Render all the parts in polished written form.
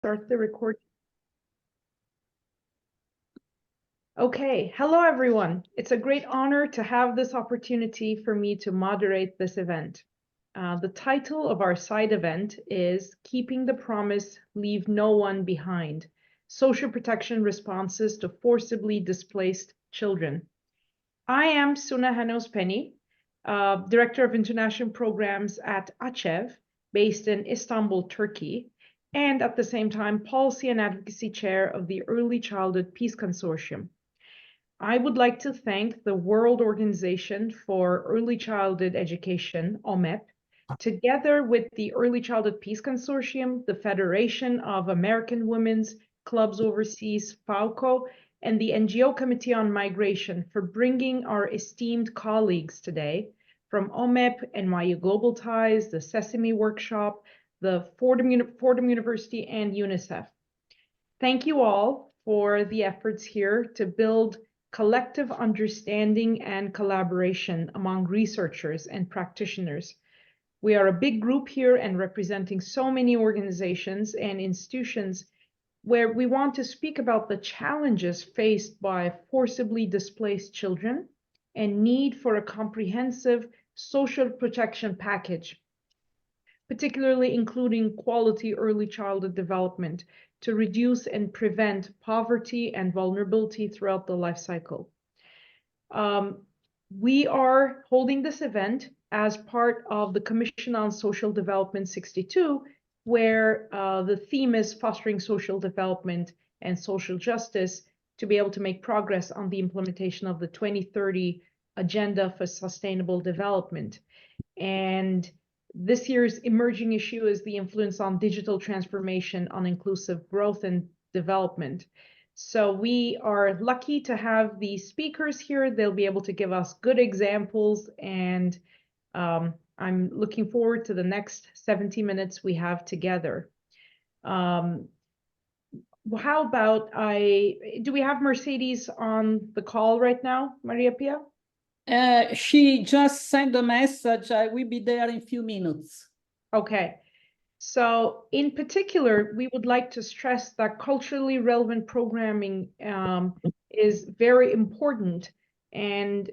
start the recording. Okay, hello everyone. It's a great honor to have this opportunity for me to moderate this event. The title of our side event is Keeping the Promise, Leave No One Behind, Social Protection Responses to Forcibly Displaced Children. I am Suna Hanos-Penny, Director of International Programs at AÇEV, based in Istanbul, Turkey, and at the same time, Policy and Advocacy Chair of the Early Childhood Peace Consortium. I would like to thank the World Organization for Early Childhood Education, OMEP, together with the Early Childhood Peace Consortium, the Federation of American Women's Clubs Overseas, FAUCO, and the NGO Committee on Migration for bringing our esteemed colleagues today from OMEP, NYU Global Ties, the Sesame Workshop, the Fordham University, and UNICEF. Thank you all for the efforts here to build collective understanding and collaboration among researchers and practitioners. We are a big group here and representing so many organizations and institutions where we want to speak about the challenges faced by forcibly displaced children and need for a comprehensive social protection package, particularly including quality early childhood development to reduce and prevent poverty and vulnerability throughout the life cycle. We are holding this event as part of the Commission on Social Development 62, where the theme is fostering social development and social justice to be able to make progress on the implementation of the 2030 Agenda for Sustainable Development. And this year's emerging issue is the influence on digital transformation on inclusive growth and development. So we are lucky to have the speakers here. They'll be able to give us good examples, and I'm looking forward to the next 70 minutes we have together. How about do we have Mercedes on the call right now, Maria Pia? She just sent a message. I will be there in a few minutes. Okay. So in particular, we would like to stress that culturally relevant programming is very important, and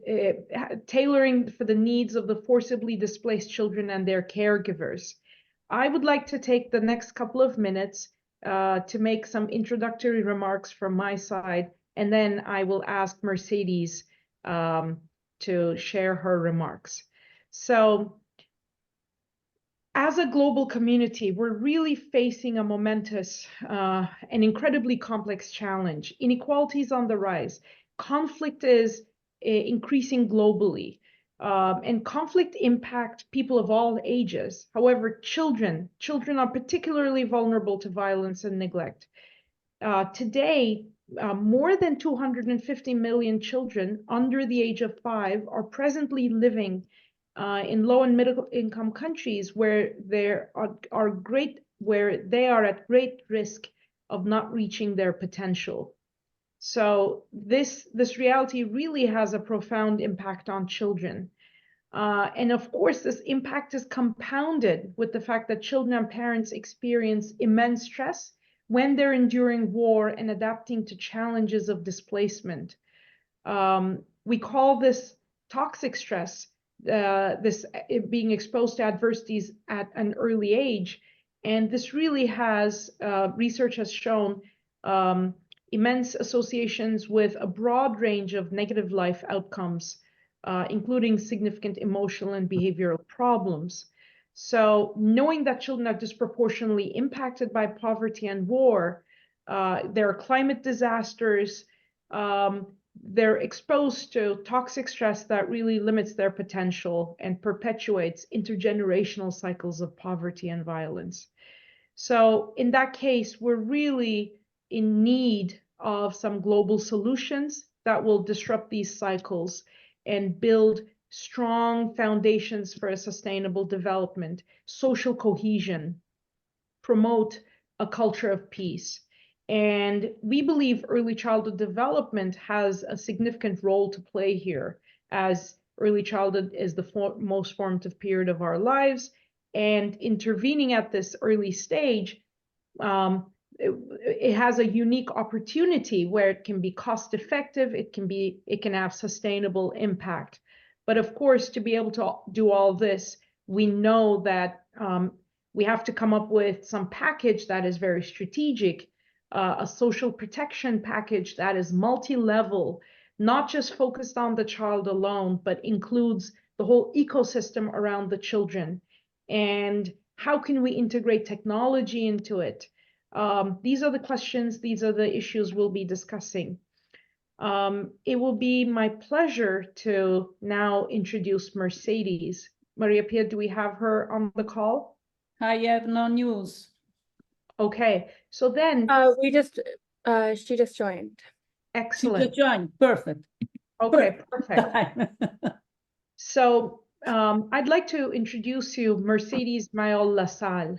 tailoring for the needs of the forcibly displaced children and their caregivers. I would like to take the next couple of minutes to make some introductory remarks from my side, and then I will ask Mercedes to share her remarks. So as a global community, we're really facing a momentous and incredibly complex challenge. Inequality is on the rise. Conflict is increasing globally, and conflict impacts people of all ages. However, children are particularly vulnerable to violence and neglect. Today, more than 250 million children under the age of 5 are presently living in low and middle income countries where they are at great risk of not reaching their potential. So this reality really has a profound impact on children. And of course, this impact is compounded with the fact that children and parents experience immense stress when they're enduring war and adapting to challenges of displacement. We call this toxic stress, being exposed to adversities at an early age. And this really has, research has shown, immense associations with a broad range of negative life outcomes, including significant emotional and behavioral problems. So knowing that children are disproportionately impacted by poverty and war, there are climate disasters, they're exposed to toxic stress that really limits their potential and perpetuates intergenerational cycles of poverty and violence. So in that case, we're really in need of some global solutions that will disrupt these cycles and build strong foundations for a sustainable development, social cohesion, promote a culture of peace. And we believe early childhood development has a significant role to play here, as early childhood is the most formative period of our lives. And intervening at this early stage it has a unique opportunity where it can be cost effective, it can have sustainable impact. But of course, to be able to do all this, we know that we have to come up with some package that is very strategic, a social protection package that is multi-level, not just focused on the child alone, but includes the whole ecosystem around the children. And how can we integrate technology into it? These are the questions, these are the issues we'll be discussing. It will be my pleasure to now introduce Mercedes. Maria Pia, do we have her on the call? I have no news. Okay, so then... she just joined. Excellent. She just joined, perfect. Okay, perfect. So I'd like to introduce you Mercedes Mayol Lassalle.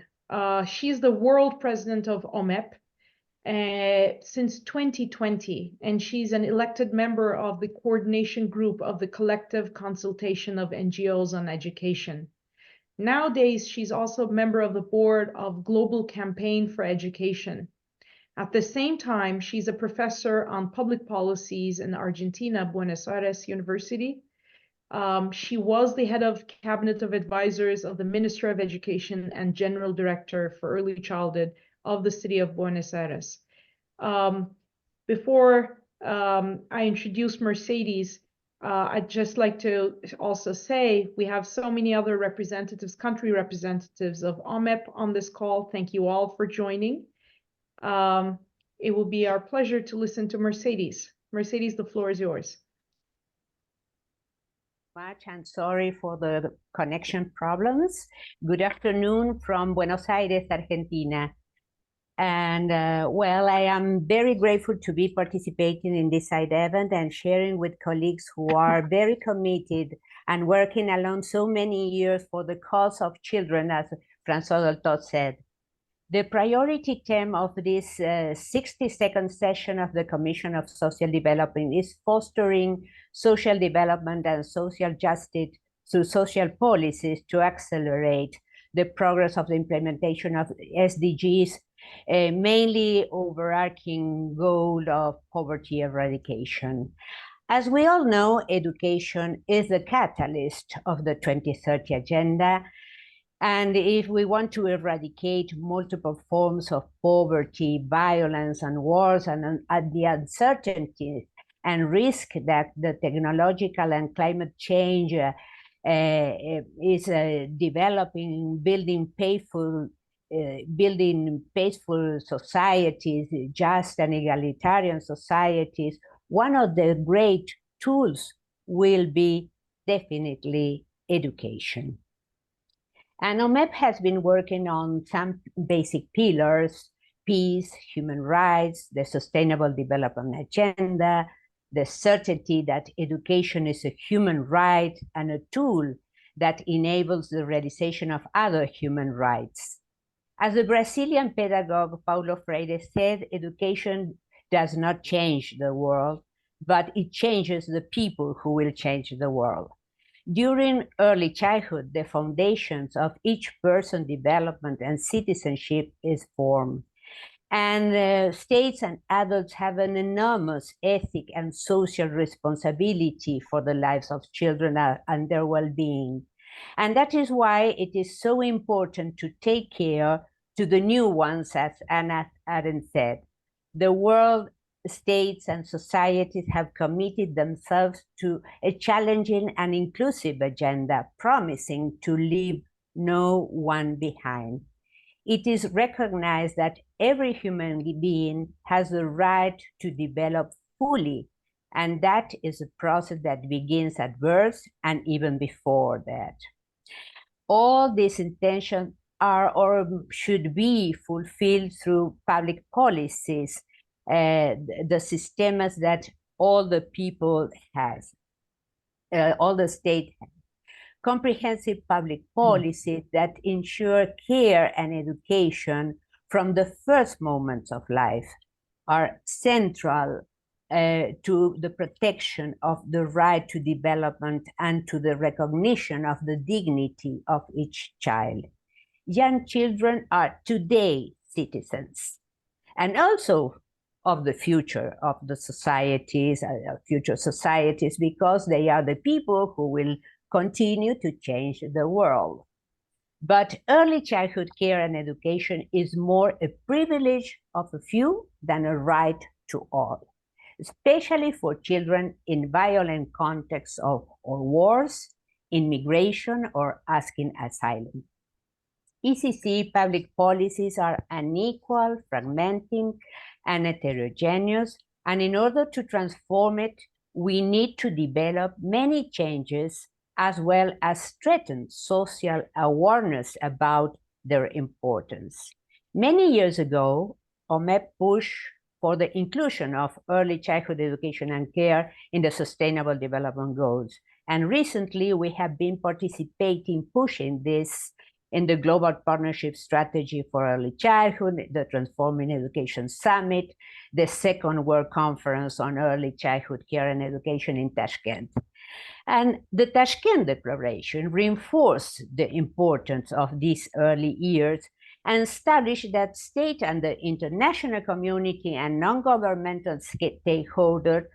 She's the world president of OMEP since 2020, and she's an elected member of the coordination group of the collective consultation of NGOs on education. Nowadays, she's also a member of the board of Global Campaign for Education. At the same time, she's a professor on public policies in Argentina, Buenos Aires University. She was the head of cabinet of advisors of the Minister of Education and General Director for Early Childhood of the city of Buenos Aires. Before I introduce Mercedes, I'd just like to also say we have so many other representatives, country representatives of OMEP on this call. Thank you all for joining. It will be our pleasure to listen to Mercedes. Mercedes, the floor is yours. And sorry for the connection problems. Good afternoon from Buenos Aires, Argentina. And well, I am very grateful to be participating in this side event and sharing with colleagues who are very committed and working along so many years for the cause of children, as François Dolto said. The priority theme of this 60-second session of the Commission of Social Development is fostering social development and social justice through social policies to accelerate the progress of the implementation of SDGs, mainly overarching goal of poverty eradication. As we all know, education is the catalyst of the 2030 Agenda. And if we want to eradicate multiple forms of poverty, violence, and wars, and the uncertainty and risk that the technological and climate change is developing, building peaceful societies, just and egalitarian societies, one of the great tools will be definitely education. And OMEP has been working on some basic pillars: peace, human rights, the Sustainable Development Agenda, the certainty that education is a human right and a tool that enables the realization of other human rights. As the Brazilian pedagogue Paulo Freire said, education does not change the world, but it changes the people who will change the world. During early childhood, the foundations of each person's development and citizenship is formed. And states and adults have an enormous ethic and social responsibility for the lives of children and their well-being. And that is why it is so important to take care to the new ones, as Anna Arendt said. The world, states, and societies have committed themselves to a challenging and inclusive agenda, promising to leave no one behind. It is recognized that every human being has the right to develop fully, and that is a process that begins at birth and even before that. All these intentions are or should be fulfilled through public policies, the systems that all the people has, all the state has. Comprehensive public policies that ensure care and education from the first moments of life are central to the protection of the right to development and to the recognition of the dignity of each child. Young children are today citizens, and also of the future of the societies, future societies, because they are the people who will continue to change the world. But early childhood care and education is more a privilege of a few than a right to all, especially for children in violent contexts or wars, immigration, or asking asylum. ECC public policies are unequal, fragmenting, and heterogeneous, and in order to transform it, we need to develop many changes as well as strengthen social awareness about their importance. Many years ago, OMEP pushed for the inclusion of early childhood education and care in the Sustainable Development Goals. And recently, we have been participating, pushing this in the Global Partnership Strategy for Early Childhood, the Transforming Education Summit, the second World Conference on Early Childhood Care and Education in Tashkent. And the Tashkent Declaration reinforced the importance of these early years and established that state and the international community and non-governmental stakeholders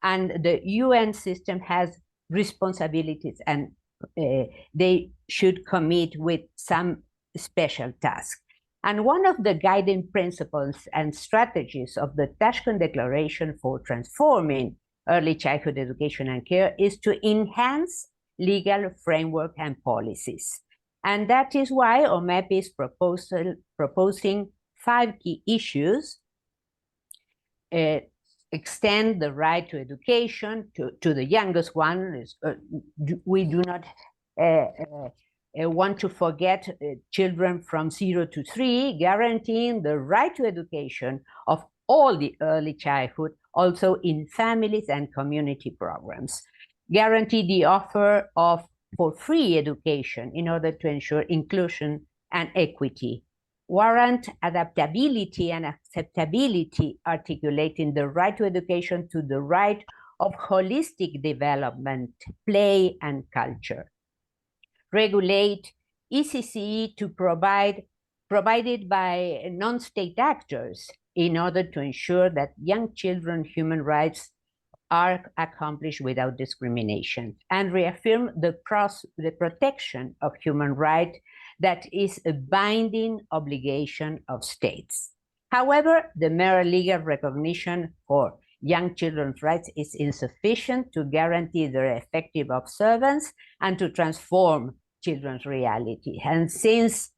and the UN system has responsibilities, and they should commit with some special task. And one of the guiding principles and strategies of the Tashkent Declaration for transforming early childhood education and care is to enhance legal framework and policies. And that is why OMEP is proposing 5 key issues. Extend the right to education to the youngest one. We do not want to forget children from 0 to 3, guaranteeing the right to education of all the early childhood, also in families and community programs. Guarantee the offer of for free education in order to ensure inclusion and equity. Warrant adaptability and acceptability, articulating the right to education to the right of holistic development, play, and culture. Regulate ECCE to provided by non-state actors in order to ensure that young children's human rights are accomplished without discrimination, and reaffirm the protection of human rights that is a binding obligation of states. However, the mere legal recognition for young children's rights is insufficient to guarantee their effective observance and to transform children's reality. And since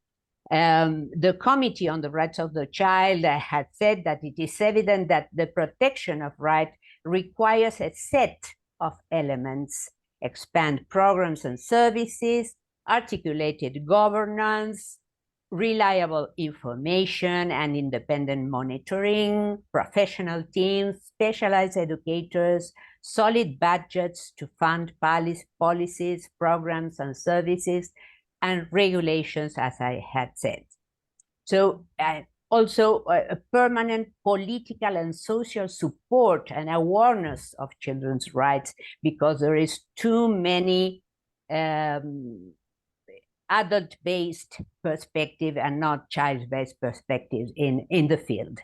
the Committee on the Rights of the Child had said that it is evident that the protection of rights requires a set of elements, expand programs and services, articulated governance, reliable information and independent monitoring, professional teams, specialized educators, solid budgets to fund policies, programs and services, and regulations, as I had said. So also a permanent political and social support and awareness of children's rights, because there is too many adult-based perspective and not child-based perspectives in the field.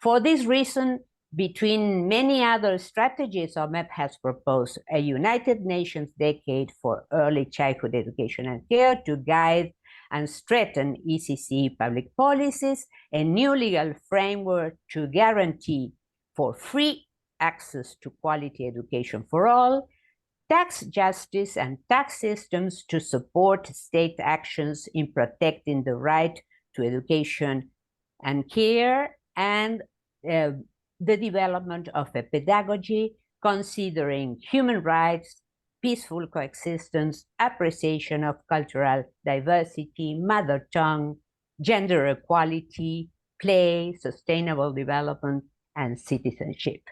For this reason, between many other strategies, OMEP has proposed a United Nations Decade for Early Childhood Education and Care to guide and strengthen ECC public policies, a new legal framework to guarantee for free access to quality education for all, tax justice and tax systems to support state actions in protecting the right to education and care, and the development of a pedagogy considering human rights, peaceful coexistence, appreciation of cultural diversity, mother tongue, gender equality, play, sustainable development, and citizenship.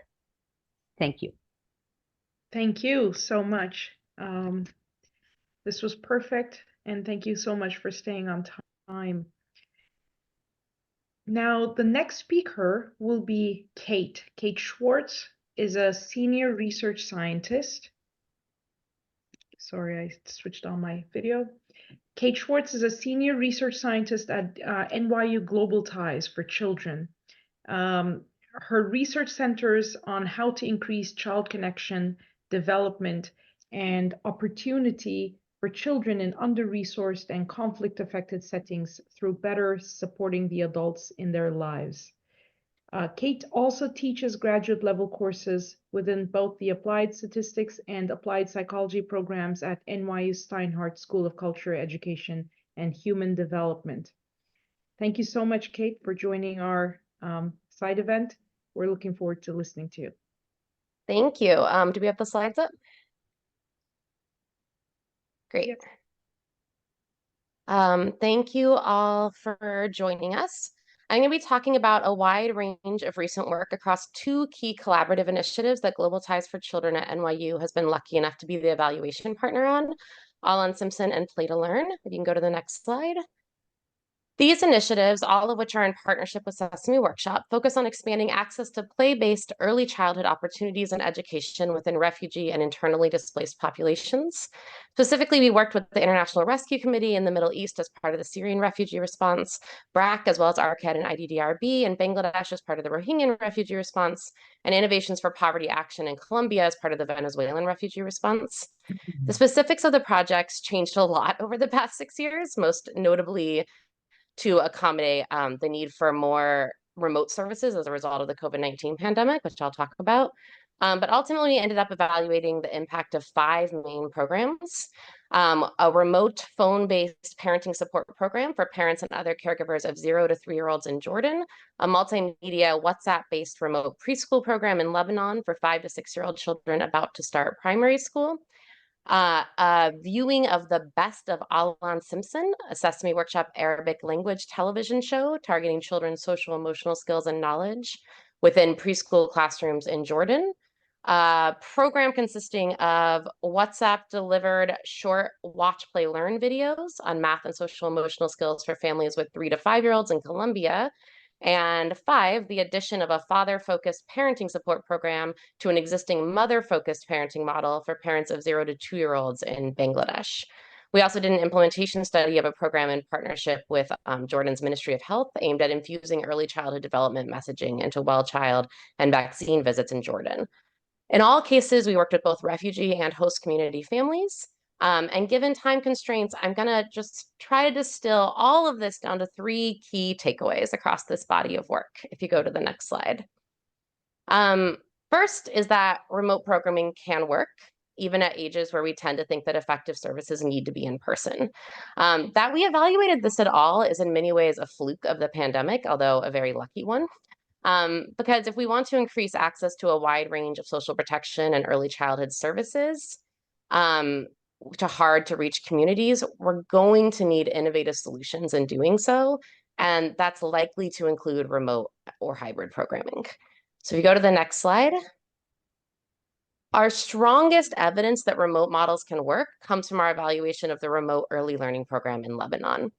Thank you. Thank you so much. This was perfect, and thank you so much for staying on time. Now, the next speaker will be Kate. Kate Schwartz is a senior research scientist. Sorry, I switched on my video. Kate Schwartz is a senior research scientist at NYU Global Ties for Children. Her research centers on how to increase child connection, development, and opportunity for children in under-resourced and conflict-affected settings through better supporting the adults in their lives. Kate also teaches graduate level courses within both the Applied Statistics and Applied Psychology programs at NYU Steinhardt School of Culture, Education, and Human Development. Thank you so much, Kate, for joining our side event. We're looking forward to listening to you. Thank you. Do we have the slides up? Great. Yep. Thank you all for joining us. I'm going to be talking about a wide range of recent work across two key collaborative initiatives that Global Ties for Children at NYU has been lucky enough to be the evaluation partner on, All on Simpson and Play to Learn. If you can go to the next slide. These initiatives, all of which are in partnership with Sesame Workshop, focus on expanding access to play-based early childhood opportunities and education within refugee and internally displaced populations. Specifically, we worked with the International Rescue Committee in the Middle East as part of the Syrian refugee response, BRAC, as well as ARCAD and IDDRB, and Bangladesh as part of the Rohingyan refugee response, and Innovations for Poverty Action in Colombia as part of the Venezuelan refugee response. The specifics of the projects changed a lot over the past 6 years, most notably to accommodate the need for more remote services as a result of the COVID-19 pandemic, which I'll talk about. But ultimately, we ended up evaluating the impact of 5 main programs. A remote phone-based parenting support program for parents and other caregivers of 0 to 3-year-olds in Jordan, a multimedia WhatsApp-based remote preschool program in Lebanon for 5 to 6-year-old children about to start primary school, a viewing of the best of Alan Simpson, a Sesame Workshop Arabic language television show targeting children's social emotional skills and knowledge within preschool classrooms in Jordan, a program consisting of WhatsApp delivered short watch, play, learn videos on math and social emotional skills for families with 3 to 5-year-olds in Colombia, and 5, the addition of a father-focused parenting support program to an existing mother-focused parenting model for parents of 0 to 2-year-olds in Bangladesh. We also did an implementation study of a program in partnership with Jordan's Ministry of Health aimed at infusing early childhood development messaging into well child and vaccine visits in Jordan. In all cases, we worked with both refugee and host community families. And given time constraints, I'm gonna just try to distill all of this down to 3 key takeaways across this body of work. If you go to the next slide. First is that remote programming can work, even at ages where we tend to think that effective services need to be in person. That we evaluated this at all is in many ways a fluke of the pandemic, although a very lucky one. Because if we want to increase access to a wide range of social protection and early childhood services, to hard to reach communities, we're going to need innovative solutions in doing so. And that's likely to include remote or hybrid programming. So if you go to the next slide. Our strongest evidence that remote models can work comes from our evaluation of the remote early learning program in Lebanon.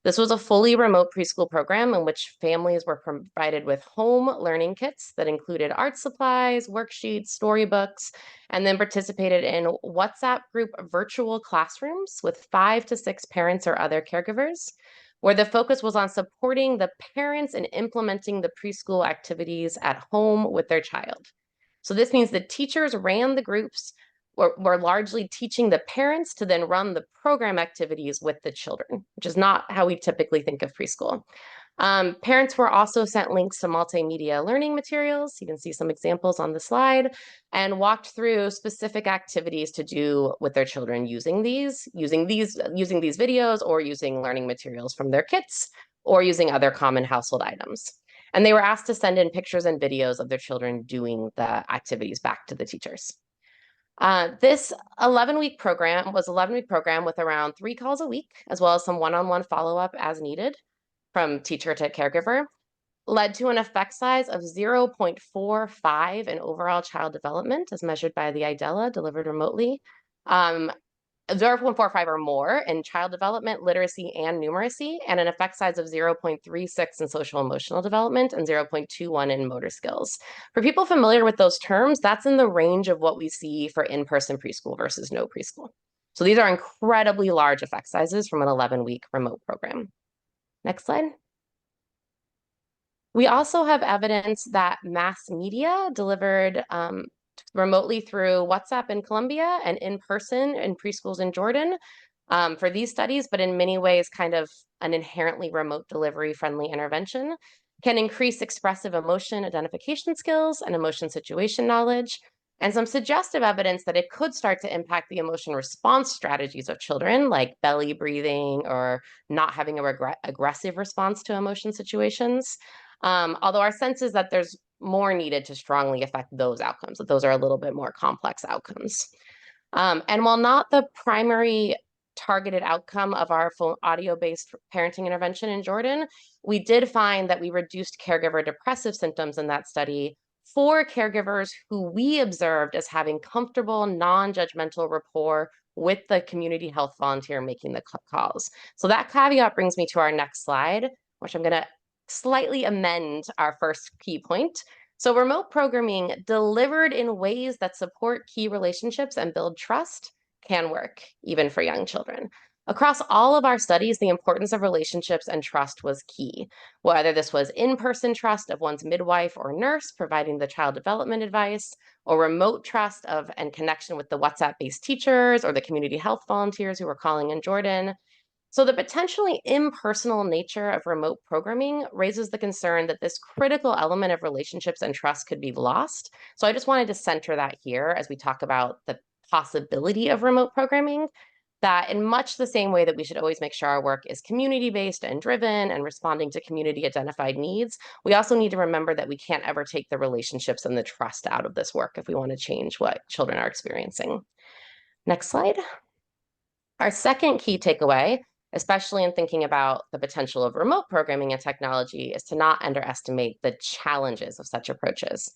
This was a fully remote preschool program in which families were provided with home learning kits that included art supplies, worksheets, storybooks, and then participated in WhatsApp group virtual classrooms with 5 to 6 parents or other caregivers, where the focus was on supporting the parents in implementing the preschool activities at home with their child. So this means the teachers ran the groups, were largely teaching the parents to then run the program activities with the children, which is not how we typically think of preschool. Parents were also sent links to multimedia learning materials. You can see some examples on the slide, and walked through specific activities to do with their children using these videos, or using learning materials from their kits, or using other common household items. And they were asked to send in pictures and videos of their children doing the activities back to the teachers. This 11-week program was an 11-week program with around 3 calls a week, as well as some one-on-one follow-up as needed from teacher to caregiver, led to an effect size of 0.45 in overall child development as measured by the IDELA delivered remotely, 0.45 or more in child development, literacy, and numeracy, and an effect size of 0.36 in social emotional development and 0.21 in motor skills. For people familiar with those terms, that's in the range of what we see for in-person preschool versus no preschool. So these are incredibly large effect sizes from an 11-week remote program. Next slide. We also have evidence that mass media delivered remotely through WhatsApp in Colombia and in person in preschools in Jordan for these studies, but in many ways kind of an inherently remote delivery friendly intervention can increase expressive emotion identification skills and emotion situation knowledge, and some suggestive evidence that it could start to impact the emotion response strategies of children, like belly breathing or not having a aggressive response to emotion situations. Although our sense is that there's more needed to strongly affect those outcomes, that those are a little bit more complex outcomes. And while not the primary targeted outcome of our full audio-based parenting intervention in Jordan, we did find that we reduced caregiver depressive symptoms in that study for caregivers who we observed as having comfortable, non-judgmental rapport with the community health volunteer making the calls. So that caveat brings me to our next slide, which I'm going to slightly amend our first key point. So remote programming delivered in ways that support key relationships and build trust can work, even for young children. Across all of our studies, the importance of relationships and trust was key, whether this was in-person trust of one's midwife or nurse providing the child development advice, or remote trust of and connection with the WhatsApp-based teachers or the community health volunteers who were calling in Jordan. So the potentially impersonal nature of remote programming raises the concern that this critical element of relationships and trust could be lost. So I just wanted to center that here as we talk about the possibility of remote programming, that in much the same way that we should always make sure our work is community-based and driven and responding to community-identified needs, we also need to remember that we can't ever take the relationships and the trust out of this work if we want to change what children are experiencing. Next slide. Our second key takeaway, especially in thinking about the potential of remote programming and technology, is to not underestimate the challenges of such approaches.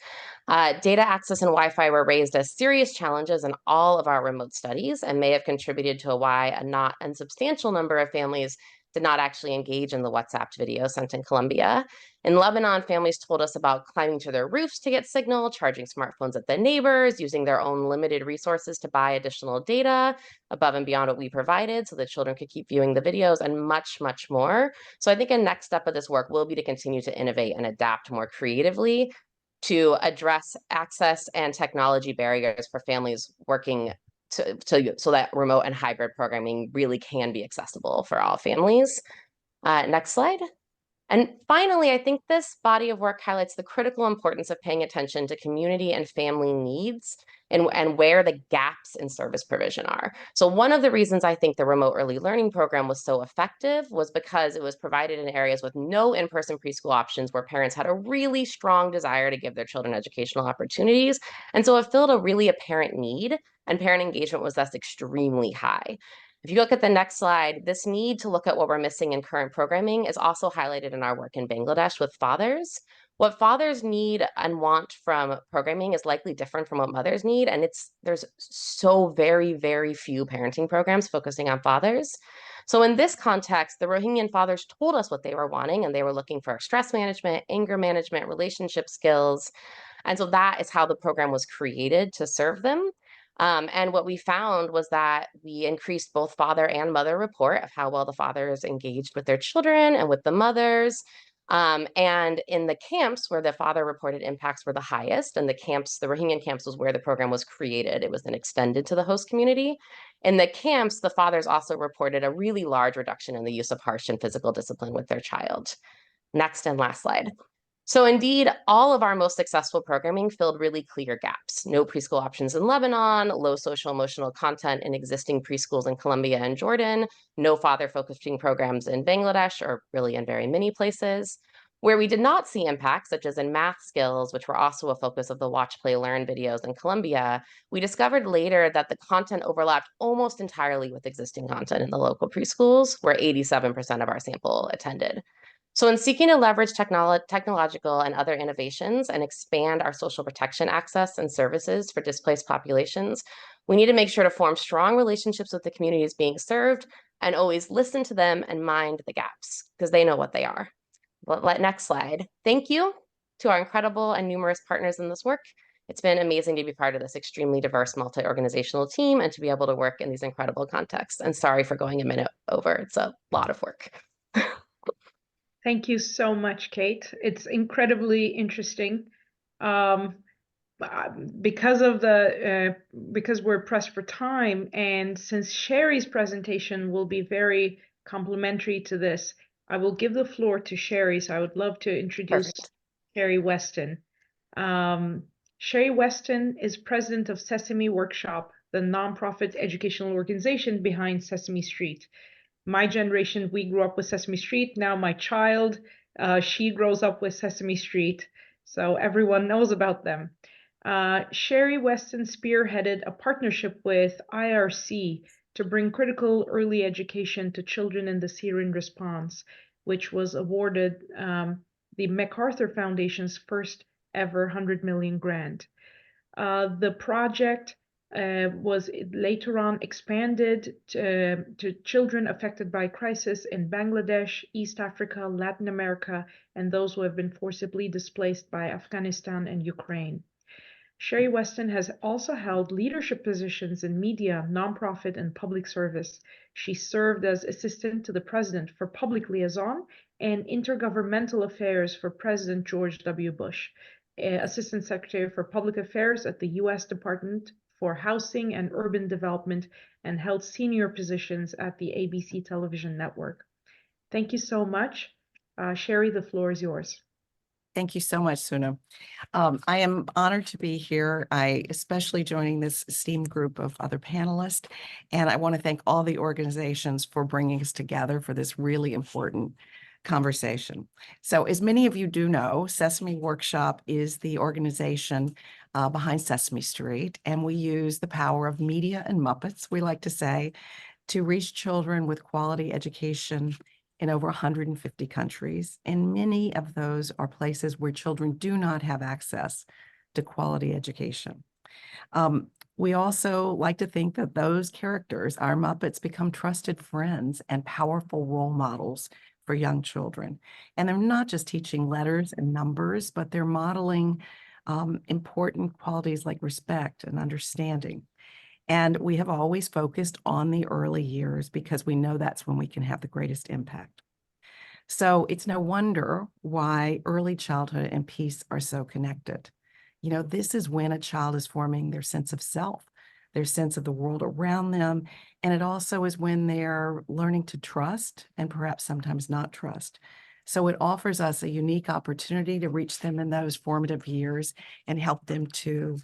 Data access and Wi-Fi were raised as serious challenges in all of our remote studies and may have contributed to why a not unsubstantial number of families did not actually engage in the WhatsApp video sent in Colombia. In Lebanon, families told us about climbing to their roofs to get signal, charging smartphones at the neighbors, using their own limited resources to buy additional data above and beyond what we provided so that children could keep viewing the videos, and much, much more. So I think a next step of this work will be to continue to innovate and adapt more creatively to address access and technology barriers for families working so that remote and hybrid programming really can be accessible for all families. Next slide. And finally, I think this body of work highlights the critical importance of paying attention to community and family needs and where the gaps in service provision are. So one of the reasons I think the remote early learning program was so effective was because it was provided in areas with no in-person preschool options where parents had a really strong desire to give their children educational opportunities. And so it filled a really apparent need, and parent engagement was thus extremely high. If you look at the next slide, this need to look at what we're missing in current programming is also highlighted in our work in Bangladesh with fathers. What fathers need and want from programming is likely different from what mothers need, and there's so very, very few parenting programs focusing on fathers. So in this context, the Rohingyan fathers told us what they were wanting, and they were looking for stress management, anger management, relationship skills. And so that is how the program was created to serve them. And what we found was that we increased both father and mother report of how well the fathers engaged with their children and with the mothers. And in the camps where the father reported impacts were the highest, and the Rohingyan camps was where the program was created. It was then extended to the host community. In the camps, the fathers also reported a really large reduction in the use of harsh and physical discipline with their child. Next and last slide. So indeed, all of our most successful programming filled really clear gaps. No preschool options in Lebanon, low social emotional content in existing preschools in Colombia and Jordan, no father-focusing programs in Bangladesh, or really in very many places. Where we did not see impacts, such as in math skills, which were also a focus of the Watch, Play, Learn videos in Colombia, we discovered later that the content overlapped almost entirely with existing content in the local preschools, where 87% of our sample attended. So in seeking to leverage technological and other innovations and expand our social protection access and services for displaced populations, we need to make sure to form strong relationships with the communities being served and always listen to them and mind the gaps because they know what they are. Next slide. Thank you to our incredible and numerous partners in this work. It's been amazing to be part of this extremely diverse multi-organizational team and to be able to work in these incredible contexts. And sorry for going a minute over. It's a lot of work. Thank you so much, Kate. It's incredibly interesting. Um, because of because we're pressed for time, and since Sherry's presentation will be very complementary to this, I will give the floor to Sherry. So I would love to introduce Perfect. Sherry Weston. Sherry Weston is president of Sesame Workshop, the nonprofit educational organization behind Sesame Street. My generation, we grew up with Sesame Street. Now my child, she grows up with Sesame Street. So everyone knows about them. Sherry Weston spearheaded a partnership with IRC to bring critical early education to children in the Syrian response, which was awarded the MacArthur Foundation's first ever 100 million grant. The project was later on expanded to children affected by crisis in Bangladesh, East Africa, Latin America, and those who have been forcibly displaced by Afghanistan and Ukraine. Sherry Weston has also held leadership positions in media, nonprofit, and public service. She served as assistant to the president for public liaison and intergovernmental affairs for President George W. Bush, assistant secretary for public affairs at the U.S. Department for Housing and Urban Development, and held senior positions at the ABC television network. Thank you so much. Sherry, the floor is yours. Thank you so much, Suna. I am honored to be here. I especially joining this esteemed group of other panelists, and I want to thank all the organizations for bringing us together for this really important conversation. So as many of you do know, Sesame Workshop is the organization behind Sesame Street, and we use the power of media and Muppets, we like to say, to reach children with quality education in over 150 countries, and many of those are places where children do not have access to quality education. We also like to think that those characters, our Muppets, become trusted friends and powerful role models for young children. And they're not just teaching letters and numbers, but they're modeling important qualities like respect and understanding. And we have always focused on the early years because we know that's when we can have the greatest impact. So it's no wonder why early childhood and peace are so connected. You know, this is when a child is forming their sense of self, their sense of the world around them. And it also is when they're learning to trust and perhaps sometimes not trust. So it offers us a unique opportunity to reach them in those formative years and help them to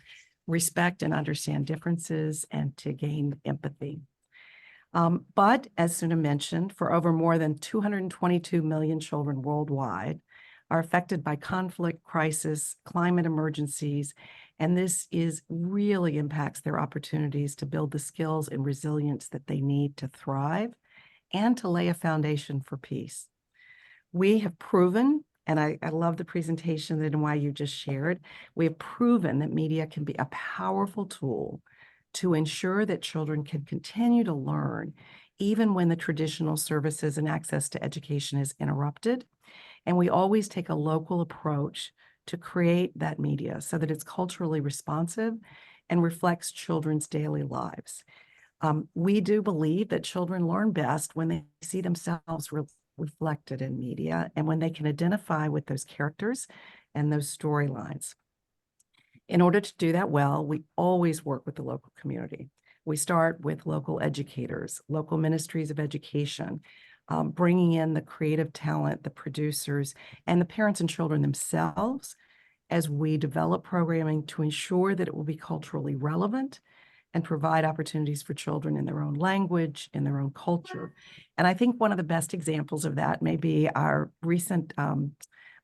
respect and understand differences and to gain empathy. But as Suna mentioned, for over more than 222 million children worldwide are affected by conflict, crisis, climate emergencies, and this really impacts their opportunities to build the skills and resilience that they need to thrive and to lay a foundation for peace. We have proven, and I love the presentation that NYU just shared, we have proven that media can be a powerful tool to ensure that children can continue to learn even when the traditional services and access to education is interrupted. And we always take a local approach to create that media so that it's culturally responsive and reflects children's daily lives. We do believe that children learn best when they see themselves reflected in media and when they can identify with those characters and those storylines. In order to do that well, we always work with the local community. We start with local educators, local ministries of education, bringing in the creative talent, the producers, and the parents and children themselves as we develop programming to ensure that it will be culturally relevant and provide opportunities for children in their own language, in their own culture. And I think one of the best examples of that may be our recent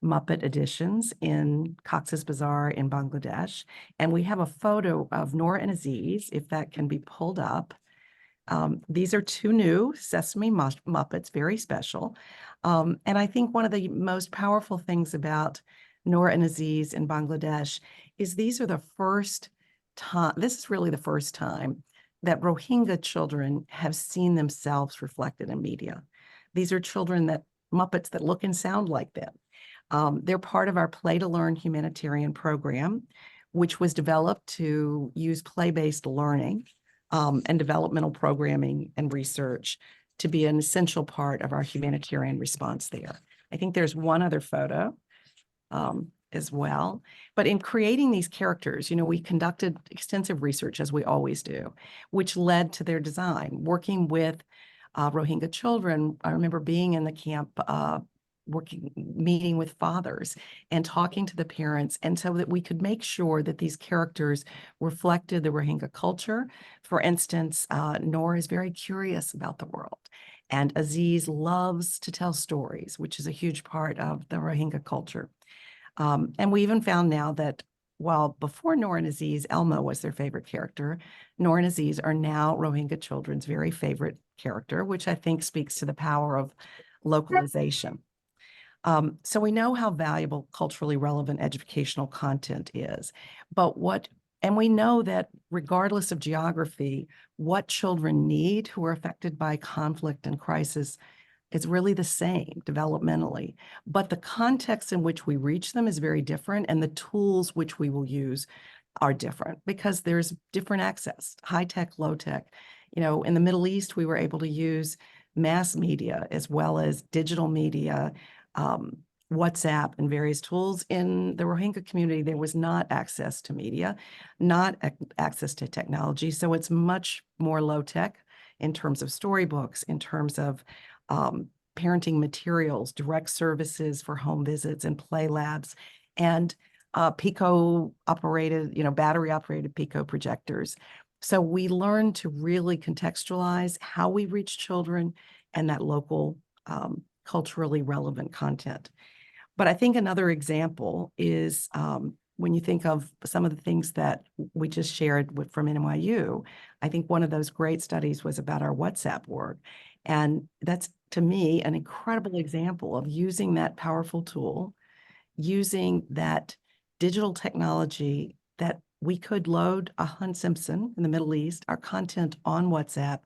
Muppet editions in Cox's Bazar in Bangladesh. And we have a photo of Nora and Aziz, if that can be pulled up. These are two new Sesame Muppets, very special. And I think one of the most powerful things about Nora and Aziz in Bangladesh is these are the first time, this is really the first time that Rohingya children have seen themselves reflected in media. These are children Muppets that look and sound like them. They're part of our Play to Learn humanitarian program, which was developed to use play-based learning and developmental programming and research to be an essential part of our humanitarian response there. I think there's one other photo as well. But in creating these characters, we conducted extensive research, as we always do, which led to their design. Working with Rohingya children, I remember being in the camp, meeting with fathers and talking to the parents, and so that we could make sure that these characters reflected the Rohingya culture. For instance, Noor is very curious about the world, and Aziz loves to tell stories, which is a huge part of the Rohingya culture. And we even found now that while before Noor and Aziz, Elmo was their favorite character, Noor and Aziz are now Rohingya children's very favorite character, which I think speaks to the power of localization. So we know how valuable culturally relevant educational content is, and we know that regardless of geography, what children need who are affected by conflict and crisis is really the same developmentally, but the context in which we reach them is very different, and the tools which we will use are different because there's different access, high tech, low tech. In the Middle East, we were able to use mass media as well as digital media, WhatsApp and various tools. In the Rohingya community, there was not access to media, not access to technology. So it's much more low tech in terms of storybooks, in terms of parenting materials, direct services for home visits and play labs, and Pico operated, battery operated Pico projectors. So we learned to really contextualize how we reach children and that local culturally relevant content. But I think another example is when you think of some of the things that we just shared from NYU, I think one of those great studies was about our WhatsApp work. And that's, to me, an incredible example of using that powerful tool, using that digital technology that we could load a Hunt Simpson in the Middle East, our content on WhatsApp,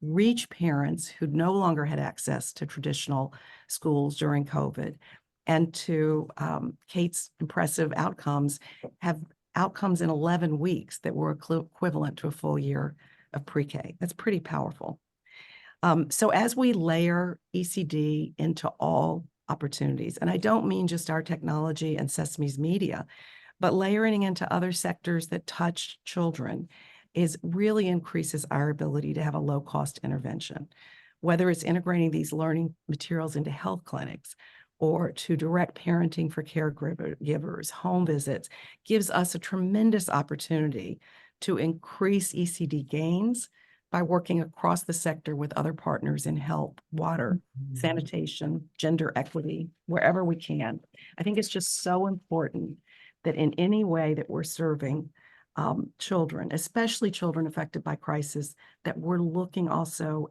reach parents who no longer had access to traditional schools during COVID, and to Kate's impressive outcomes, have outcomes in 11 weeks that were equivalent to a full year of pre-K. That's pretty powerful. So as we layer ECD into all opportunities, and I don't mean just our technology and Sesame's media, but layering into other sectors that touch children really increases our ability to have a low-cost intervention, whether it's integrating these learning materials into health clinics or to direct parenting for caregivers, home visits, gives us a tremendous opportunity to increase ECD gains by working across the sector with other partners in health, water, sanitation, gender equity, wherever we can. I think it's just so important that in any way that we're serving children, especially children affected by crisis, that we're looking also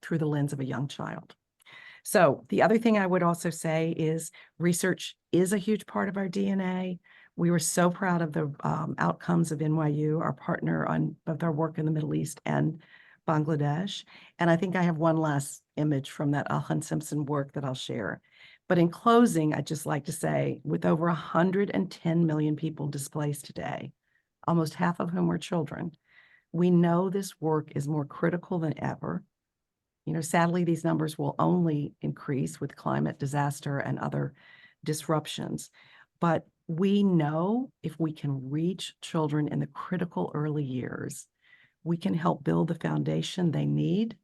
through the lens of a young child. So the other thing I would also say is research is a huge part of our DNA. We were so proud of the outcomes of NYU, our partner on both our work in the Middle East and Bangladesh. And I think I have one last image from that Hunt Simpson work that I'll share. But in closing, I'd just like to say, with over 110 million people displaced today, almost half of whom are children, we know this work is more critical than ever. Sadly, these numbers will only increase with climate disaster and other disruptions. But we know if we can reach children in the critical early years, we can help build the foundation they need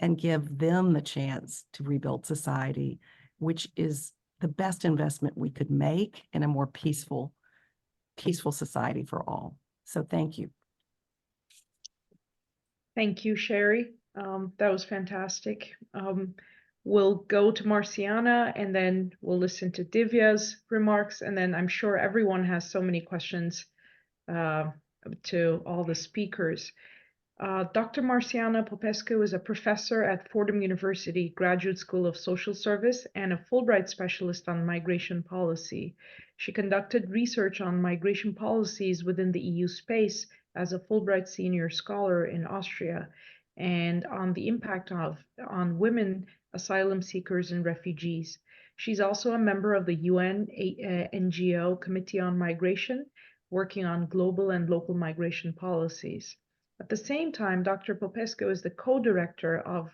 and give them the chance to rebuild society, which is the best investment we could make in a more peaceful society for all. So thank you. Thank you, Sherry. That was fantastic. We'll go to Marciana, and then we'll listen to Divya's remarks, and then I'm sure everyone has so many questions to all the speakers. Dr. Marciana Popescu is a professor at Fordham University Graduate School of Social Service and a Fulbright specialist on migration policy. She conducted research on migration policies within the EU space as a Fulbright senior scholar in Austria, and on the impact on women, asylum seekers, and refugees. She's also a member of the UN NGO Committee on Migration, working on global and local migration policies. At the same time, Dr. Popescu is the co-director of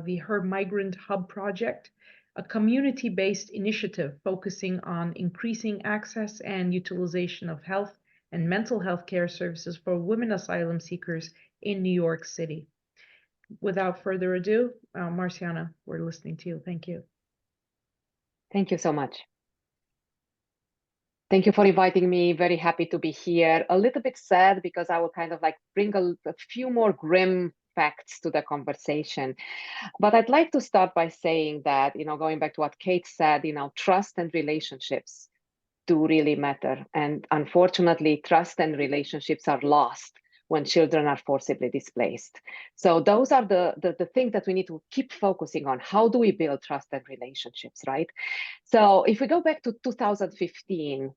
the Her Migrant Hub project, a community-based initiative focusing on increasing access and utilization of health and mental health care services for women asylum seekers in New York City. Without further ado, Marciana, we're listening to you. Thank you. Thank you so much. Thank you for inviting me. Very happy to be here. A little bit sad because I will kind of like bring a few more grim facts to the conversation. But I'd like to start by saying that, going back to what Kate said, trust and relationships do really matter. And unfortunately, trust and relationships are lost when children are forcibly displaced. So those are the things that we need to keep focusing on. How do we build trust and relationships, right? So if we go back to 2015,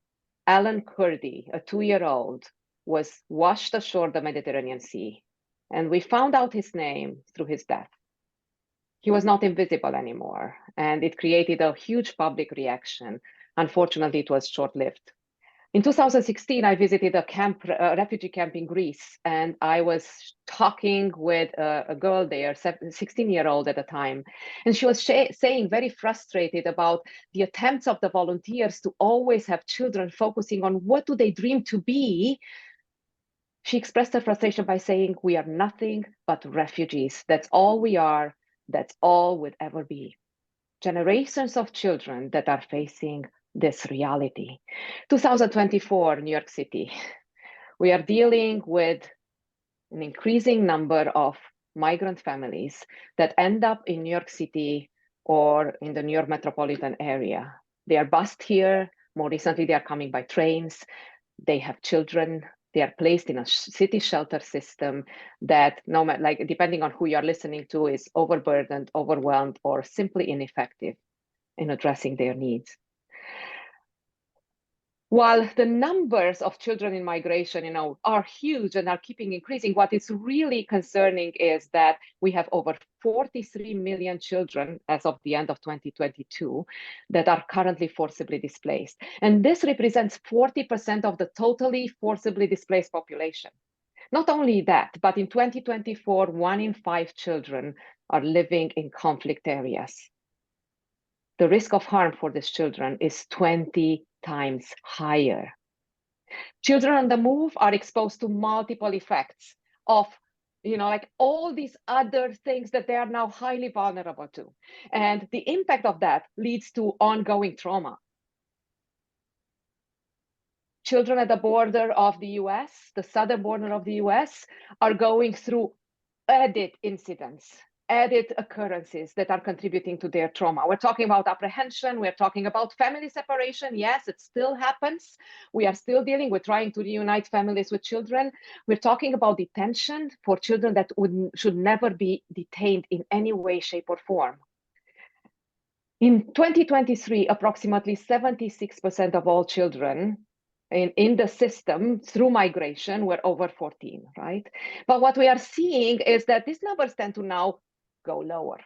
Alan Kurdi, a 2-year-old, was washed ashore the Mediterranean Sea. And we found out his name through his death. He was not invisible anymore. And it created a huge public reaction. Unfortunately, it was short-lived. In 2016, I visited a refugee camp in Greece, and I was talking with a girl there, 16-year-old at the time, and she was saying very frustrated about the attempts of the volunteers to always have children focusing on what do they dream to be. She expressed her frustration by saying, "We are nothing but refugees. That's all we are. That's all we'll ever be." Generations of children that are facing this reality. 2024, New York City. We are dealing with an increasing number of migrant families that end up in New York City or in the New York metropolitan area. They are bused here. More recently, they are coming by trains. They have children. They are placed in a city shelter system that, no matter, like, depending on who you are listening to, is overburdened, overwhelmed, or simply ineffective in addressing their needs. While the numbers of children in migration, are huge and are keeping increasing, what is really concerning is that we have over 43 million children as of the end of 2022 that are currently forcibly displaced. And this represents 40% of the totally forcibly displaced population. Not only that, but in 2024, 1 in 5 children are living in conflict areas. The risk of harm for these children is 20 times higher. Children on the move are exposed to multiple effects of, like all these other things that they are now highly vulnerable to. And the impact of that leads to ongoing trauma. Children at the border of the US, the southern border of the US, are going through added incidents, added occurrences that are contributing to their trauma. We're talking about apprehension. We're talking about family separation. Yes, it still happens. We are still dealing with trying to reunite families with children. We're talking about detention for children that should never be detained in any way, shape, or form. In 2023, approximately 76% of all children in the system through migration were over 14, right? But what we are seeing is that these numbers tend to now go lower,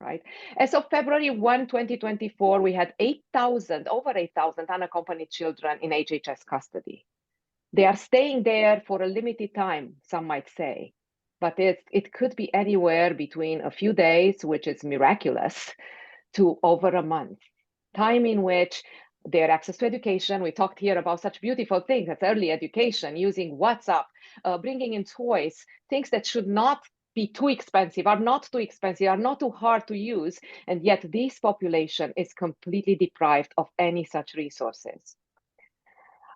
right? As of February 1, 2024, we had over 8,000 unaccompanied children in HHS custody. They are staying there for a limited time, some might say, but it could be anywhere between a few days, which is miraculous, to over a month, time in which their access to education, we talked here about such beautiful things as early education, using WhatsApp, bringing in toys, things that should not be too expensive, are not too expensive, are not too hard to use, and yet this population is completely deprived of any such resources.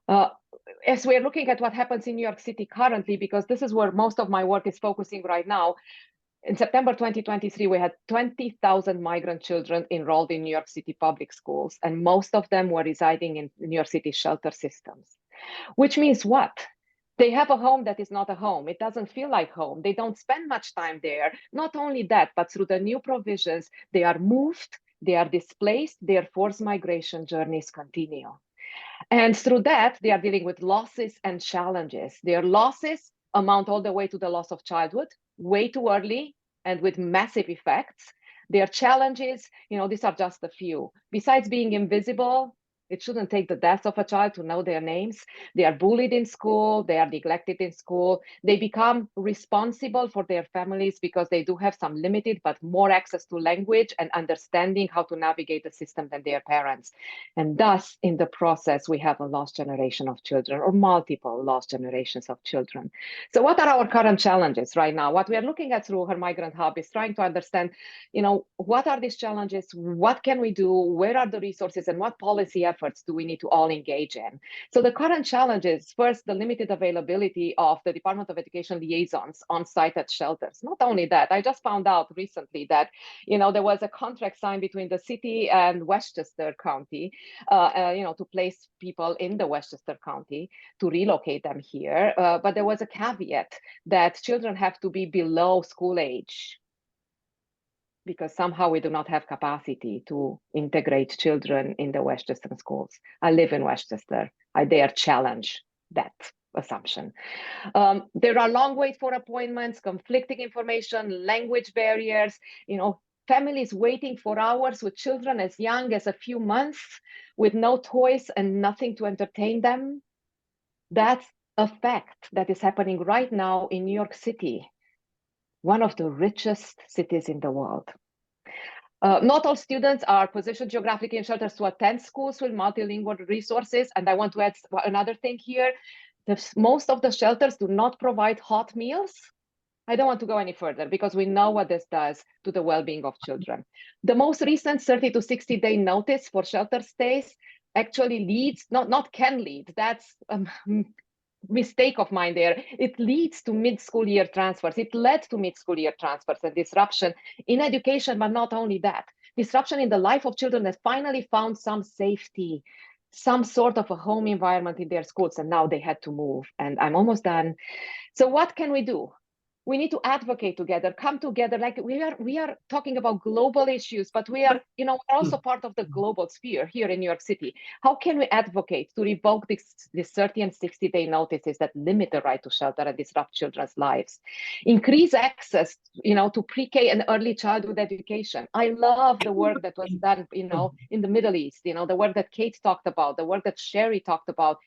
As we're looking at what happens in New York City currently, because this is where most of my work is focusing right now, in September 2023, we had 20,000 migrant children enrolled in New York City public schools, and most of them were residing in New York City shelter systems. Which means what? They have a home that is not a home. It doesn't feel like home. They don't spend much time there. Not only that, but through the new provisions, they are moved, they are displaced, their forced migration journeys continue. And through that, they are dealing with losses and challenges. Their losses amount all the way to the loss of childhood, way too early and with massive effects. Their challenges, these are just a few. Besides being invisible, It shouldn't take the death of a child to know their names. They are bullied in school. They are neglected in school. They become responsible for their families because they do have some limited but more access to language and understanding how to navigate the system than their parents. And thus, in the process, we have a lost generation of children or multiple lost generations of children. So what are our current challenges right now? What we are looking at through Her Migrant Hub is trying to understand, what are these challenges? What can we do? Where are the resources and what policy efforts do we need to all engage in? So the current challenge is first the limited availability of the Department of Education liaisons on site at shelters. Not only that, I just found out recently that there was a contract signed between the city and Westchester County, to place people in the Westchester County to relocate them here. But there was a caveat that children have to be below school age, because somehow we do not have capacity to integrate children in the Westchester schools. I live in Westchester. I dare challenge that assumption. There are long wait for appointments, conflicting information, language barriers, families waiting for hours with children as young as a few months with no toys and nothing to entertain them. That's a fact that is happening right now in New York City, one of the richest cities in the world. Not all students are positioned geographically in shelters to attend schools with multilingual resources. And I want to add another thing here. Most of the shelters do not provide hot meals. I don't want to go any further because we know what this does to the well-being of children. The most recent 30 to 60-day notice for shelter stays actually leads, not can lead, that's mistake of mine there. It leads to mid-school year transfers. It led to mid-school year transfers and disruption in education, but not only that. Disruption in the life of children that finally found some safety, some sort of a home environment in their schools, and now they had to move. And I'm almost done. So what can we do? We need to advocate together, come together. Like we are talking about global issues, but we are, also part of the global sphere here in New York City. How can we advocate to revoke these 30 and 60-day notices that limit the right to shelter and disrupt children's lives? Increase access, to pre-K and early childhood education. I love the work that was done, in the Middle East, the work that Kate talked about, the work that Sherry talked about.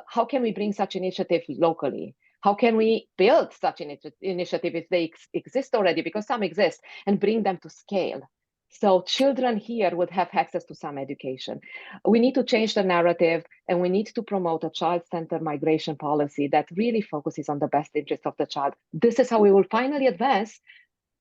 How can we bring such initiatives locally? How can we build such an initiative if they exist already, because some exist, and bring them to scale? So children here would have access to some education. We need to change the narrative, and we need to promote a child-centered migration policy that really focuses on the best interest of the child. This is how we will finally advance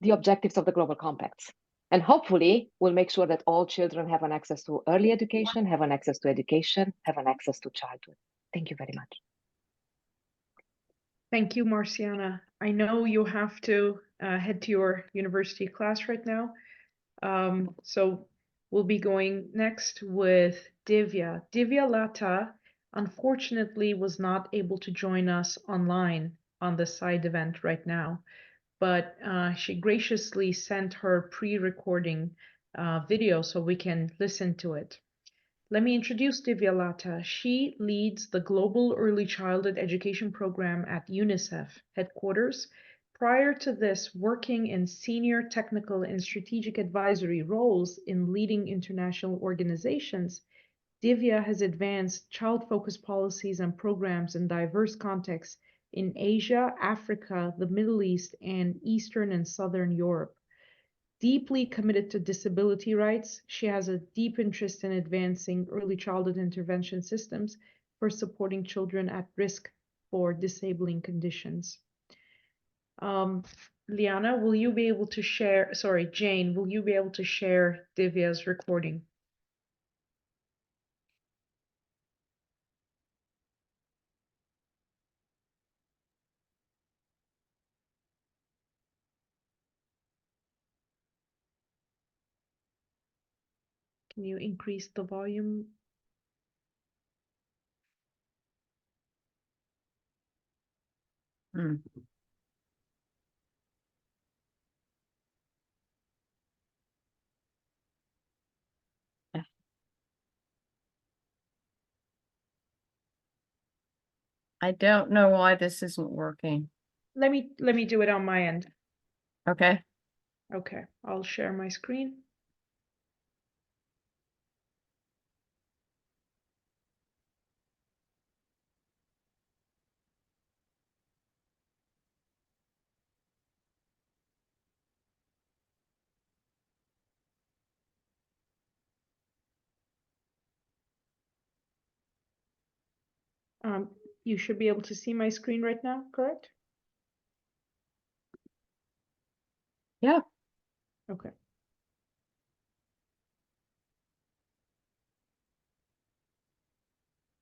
the objectives of the Global Compacts. And hopefully we'll make sure that all children have an access to early education, have an access to education, have an access to childhood. Thank you very much. Thank you, Marciana. I know you have to head to your university class right now. So we'll be going next with Divya. Divya Latta, unfortunately, was not able to join us online on the side event right now, but she graciously sent her pre-recording video so we can listen to it. Let me introduce Divya Latta. She leads the Global Early Childhood Education Program at UNICEF headquarters. Prior to this, working in senior technical and strategic advisory roles in leading international organizations, Divya has advanced child-focused policies and programs in diverse contexts in Asia, Africa, the Middle East, and Eastern and Southern Europe. Deeply committed to disability rights, she has a deep interest in advancing early childhood intervention systems for supporting children at risk for disabling conditions. Liana, will you be able to share, sorry, Jane, will you be able to share Divya's recording? Can you increase the volume? I don't know why this isn't working. Let me do it on my end. Okay. Okay, I'll share my screen. You should be able to see my screen right now, correct? Yeah. Okay.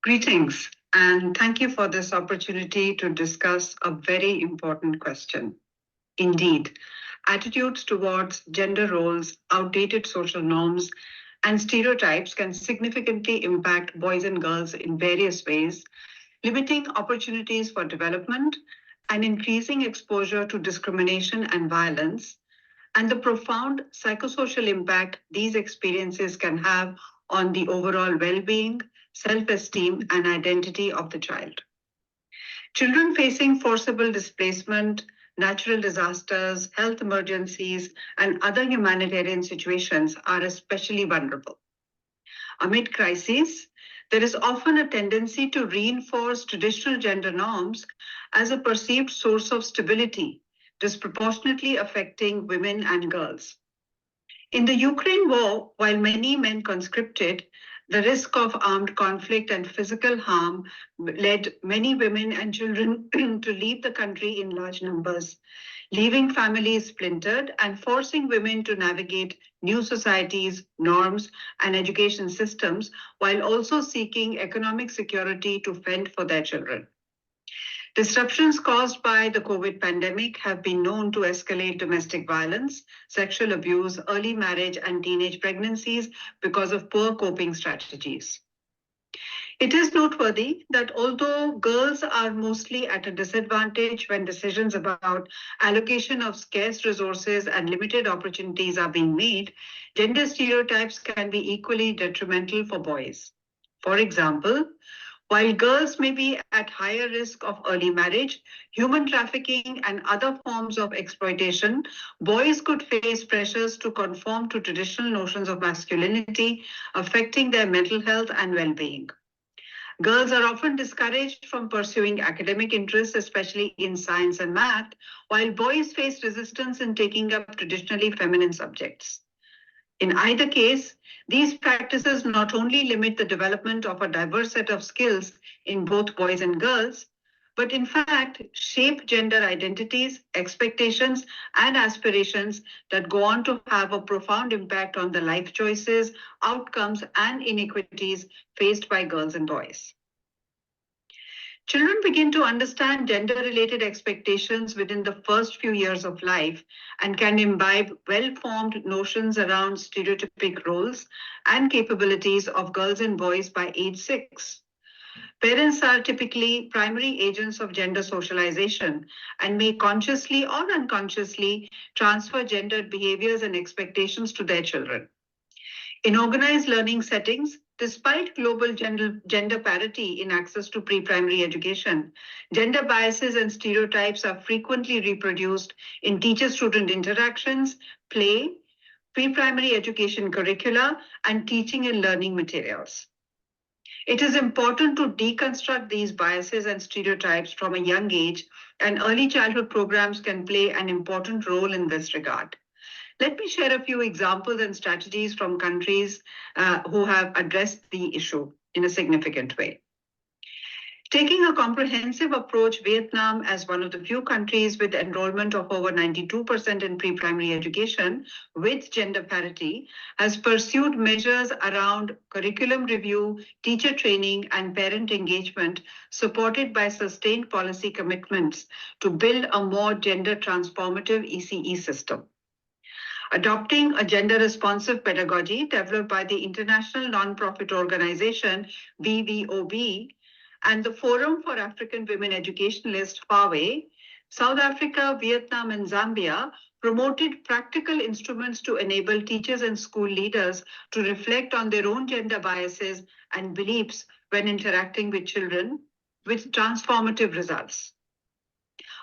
Greetings, and thank you for this opportunity to discuss a very important question. Indeed, attitudes towards gender roles, outdated social norms, and stereotypes can significantly impact boys and girls in various ways, limiting opportunities for development and increasing exposure to discrimination and violence, and the profound psychosocial impact these experiences can have on the overall well-being, self-esteem, and identity of the child. Children facing forcible displacement, natural disasters, health emergencies, and other humanitarian situations are especially vulnerable. Amid crises, there is often a tendency to reinforce traditional gender norms as a perceived source of stability, disproportionately affecting women and girls. In the Ukraine war, while many men conscripted, the risk of armed conflict and physical harm led many women and children to leave the country in large numbers, leaving families splintered and forcing women to navigate new societies, norms, and education systems, while also seeking economic security to fend for their children. Disruptions caused by the COVID pandemic have been known to escalate domestic violence, sexual abuse, early marriage, and teenage pregnancies because of poor coping strategies. It is noteworthy that although girls are mostly at a disadvantage when decisions about allocation of scarce resources and limited opportunities are being made, gender stereotypes can be equally detrimental for boys. For example, while girls may be at higher risk of early marriage, human trafficking, and other forms of exploitation, boys could face pressures to conform to traditional notions of masculinity, affecting their mental health and well-being. Girls are often discouraged from pursuing academic interests, especially in science and math, while boys face resistance in taking up traditionally feminine subjects. In either case, these practices not only limit the development of a diverse set of skills in both boys and girls, but in fact shape gender identities, expectations, and aspirations that go on to have a profound impact on the life choices, outcomes, and inequities faced by girls and boys. Children begin to understand gender-related expectations within the first few years of life and can imbibe well-formed notions around stereotypic roles and capabilities of girls and boys by age 6. Parents are typically primary agents of gender socialization and may consciously or unconsciously transfer gendered behaviors and expectations to their children. In organized learning settings, despite global gender parity in access to pre-primary education, gender biases and stereotypes are frequently reproduced in teacher-student interactions, play, pre-primary education curricula, and teaching and learning materials. It is important to deconstruct these biases and stereotypes from a young age, and early childhood programs can play an important role in this regard. Let me share a few examples and strategies from countries who have addressed the issue in a significant way. Taking a comprehensive approach, Vietnam, as one of the few countries with enrollment of over 92% in pre-primary education with gender parity, has pursued measures around curriculum review, teacher training, and parent engagement, supported by sustained policy commitments to build a more gender transformative ECE system. Adopting a gender-responsive pedagogy developed by the international nonprofit organization VVOB and the Forum for African Women Educationalists, FAWE, South Africa, Vietnam, and Zambia promoted practical instruments to enable teachers and school leaders to reflect on their own gender biases and beliefs when interacting with children, with transformative results.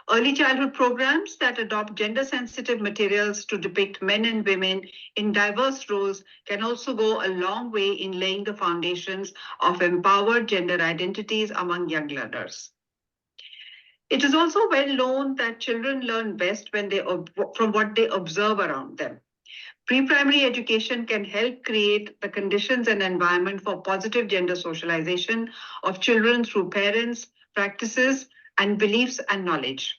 Early childhood programs that adopt gender-sensitive materials to depict men and women in diverse roles can also go a long way in laying the foundations of empowered gender identities among young learners. It is also well known that children learn best when from what they observe around them. Pre-primary education can help create the conditions and environment for positive gender socialization of children through parents, practices, and beliefs and knowledge.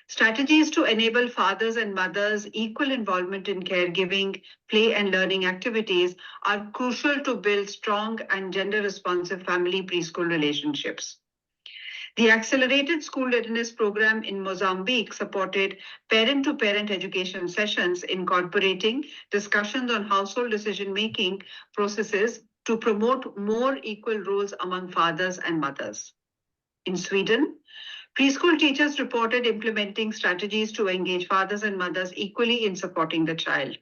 Strategies to enable fathers and mothers equal involvement in caregiving, play, and learning activities are crucial to build strong and gender-responsive family preschool relationships. The Accelerated School Readiness Program in Mozambique supported parent-to-parent education sessions incorporating discussions on household decision-making processes to promote more equal roles among fathers and mothers. In Sweden, preschool teachers reported implementing strategies to engage fathers and mothers equally in supporting the child,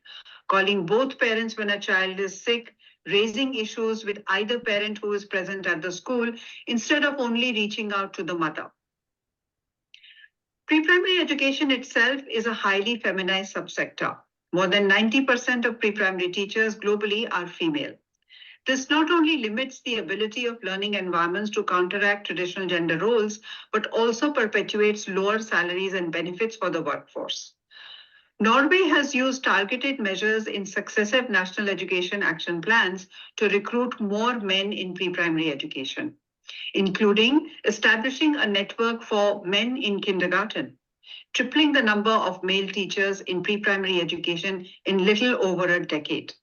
calling both parents when a child is sick, raising issues with either parent who is present at the school instead of only reaching out to the mother. Pre-primary education itself is a highly feminized subsector. More than 90% of pre-primary teachers globally are female. This not only limits the ability of learning environments to counteract traditional gender roles, but also perpetuates lower salaries and benefits for the workforce. Norway has used targeted measures in successive national education action plans to recruit more men in pre-primary education, including establishing a network for men in kindergarten, tripling the number of male teachers in pre-primary education in little over a decade.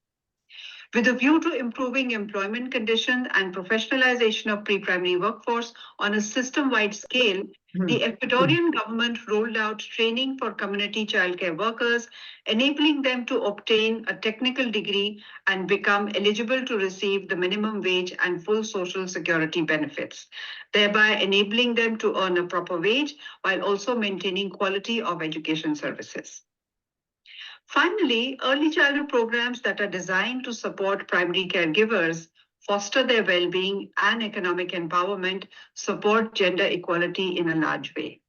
With a view to improving employment conditions and professionalization of pre-primary workforce on a system-wide scale, the Ecuadorian government rolled out training for community childcare workers, enabling them to obtain a technical degree and become eligible to receive the minimum wage and full social security benefits, thereby enabling them to earn a proper wage while also maintaining quality of education services. Finally, early childhood programs that are designed to support primary caregivers, foster their well-being and economic empowerment, support gender equality in a large way.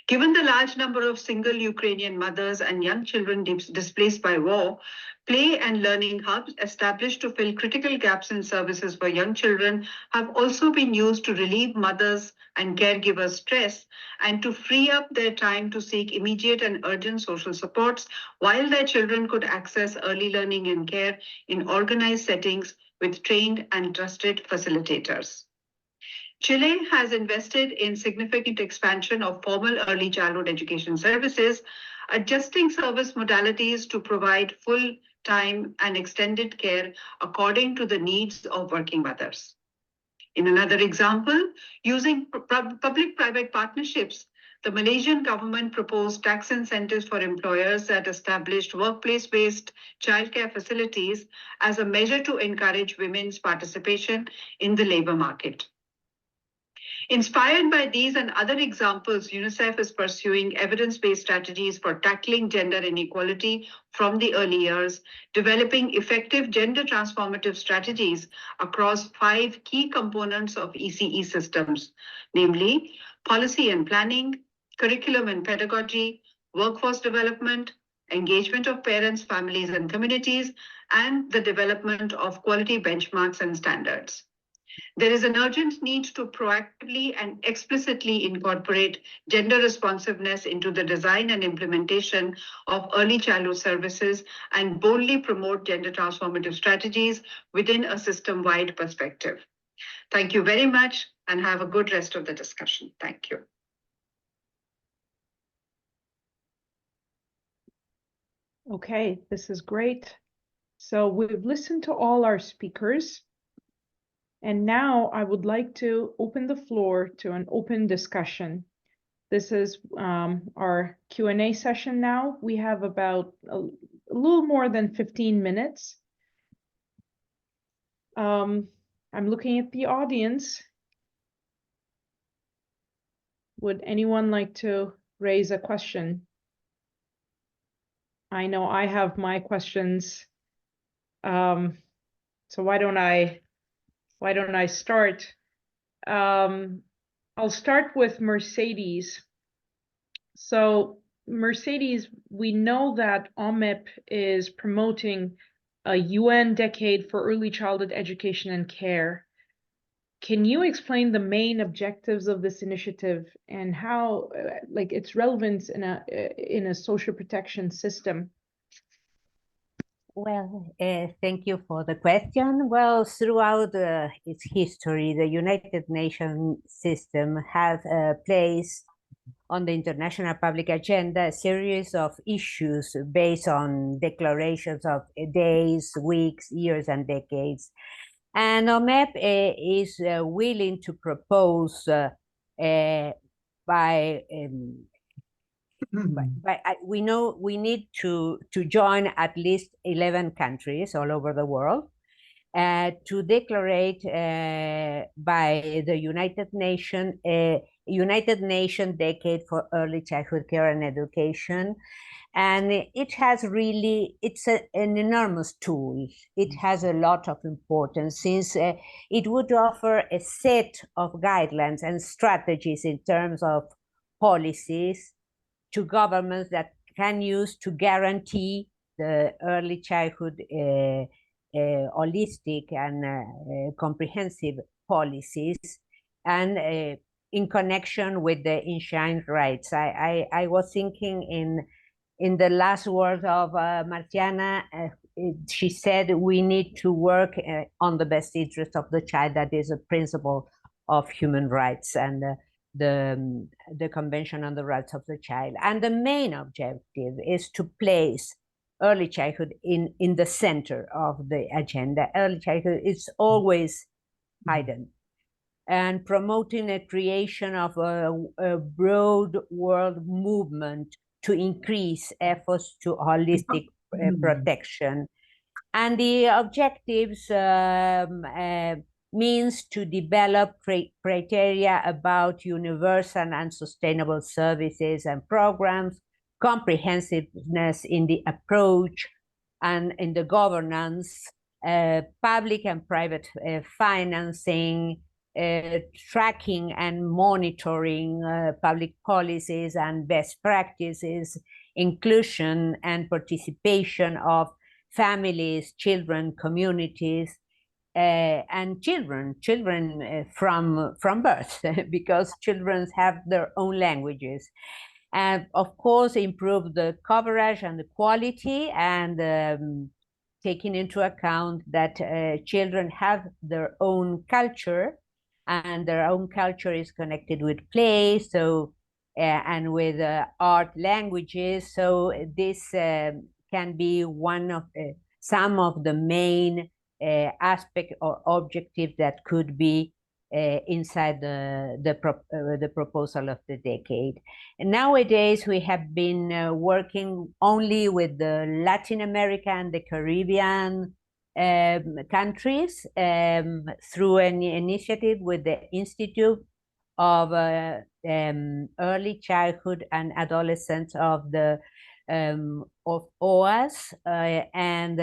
Given the large number of single Ukrainian mothers and young children displaced by war, play and learning hubs established to fill critical gaps in services for young children have also been used to relieve mothers and caregivers' stress and to free up their time to seek immediate and urgent social supports while their children could access early learning and care in organized settings with trained and trusted facilitators. Chile has invested in significant expansion of formal early childhood education services, adjusting service modalities to provide full-time and extended care according to the needs of working mothers. In another example, using public-private partnerships, the Malaysian government proposed tax incentives for employers that established workplace-based childcare facilities as a measure to encourage women's participation in the labor market. Inspired by these and other examples, UNICEF is pursuing evidence-based strategies for tackling gender inequality from the early years, developing effective gender transformative strategies across 5 key components of ECE systems, namely policy and planning, curriculum and pedagogy, workforce development, engagement of parents, families, and communities, and the development of quality benchmarks and standards. There is an urgent need to proactively and explicitly incorporate gender responsiveness into the design and implementation of early childhood services and boldly promote gender transformative strategies within a system-wide perspective. Thank you very much and have a good rest of the discussion. Thank you. Okay, this is great. So we've listened to all our speakers. And now I would like to open the floor to an open discussion. This is our Q&A session now. We have about a little more than 15 minutes. I'm looking at the audience. Would anyone like to raise a question? I know I have my questions. So why don't I start? I'll start with Mercedes. So Mercedes, we know that OMEP is promoting a UN decade for early childhood education and care. Can you explain the main objectives of this initiative and how, like, its relevance in a social protection system? Well, thank you for the question. Well, throughout its history, the United Nations system has placed on the international public agenda a series of issues based on declarations of days, weeks, years, and decades. And OMEP is willing to propose by we know we need to join at least 11 countries all over the world to declare by the United Nations Decade for Early Childhood Care and Education. And it has really, it's an enormous tool. It has a lot of importance since it would offer a set of guidelines and strategies in terms of policies to governments that can use to guarantee the early childhood holistic and comprehensive policies, and in connection with the enshrined rights. I was thinking in the last words of Marciana, she said we need to work on the best interest of the child. That is a principle of human rights and the Convention on the Rights of the Child. And the main objective is to place early childhood in the center of the agenda. Early childhood is always hidden. And promoting a creation of a broad world movement to increase efforts to holistic protection. And the objectives means to develop criteria about universal and sustainable services and programs, comprehensiveness in the approach and in the governance, public and private financing, tracking and monitoring public policies and best practices, inclusion and participation of families, children, communities, and children from birth, because children have their own languages. And of course, improve the coverage and the quality, and taking into account that children have their own culture, and their own culture is connected with play, so and with art, languages. So this can be one of some of the main aspect or objective that could be inside the proposal of the decade. And nowadays, we have been working only with the Latin America and the Caribbean countries through an initiative with the Institute of Early Childhood and Adolescence of OAS, and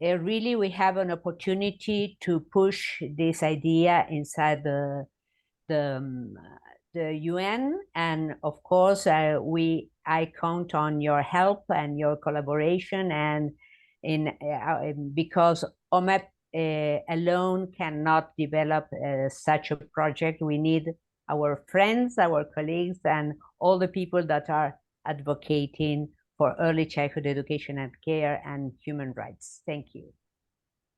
really we have an opportunity to push this idea inside the UN, and of course I count on your help and your collaboration, and because OMEP alone cannot develop such a project. We need our friends, our colleagues, and all the people that are advocating for early childhood education and care and human rights. Thank you.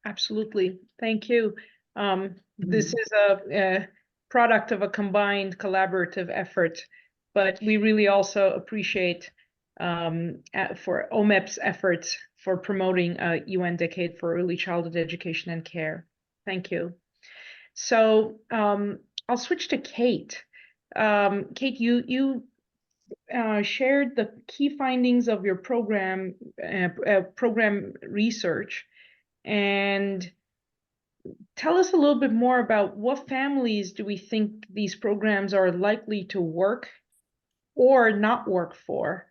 Absolutely. Thank you. This is a product of a combined collaborative effort, but we really also appreciate for OMEP's efforts for promoting a UN Decade for Early Childhood Education and Care. Thank you. So I'll switch to Kate. Kate, you shared the key findings of your program research, and tell us a little bit more about what families do we think these programs are likely to work or not work for.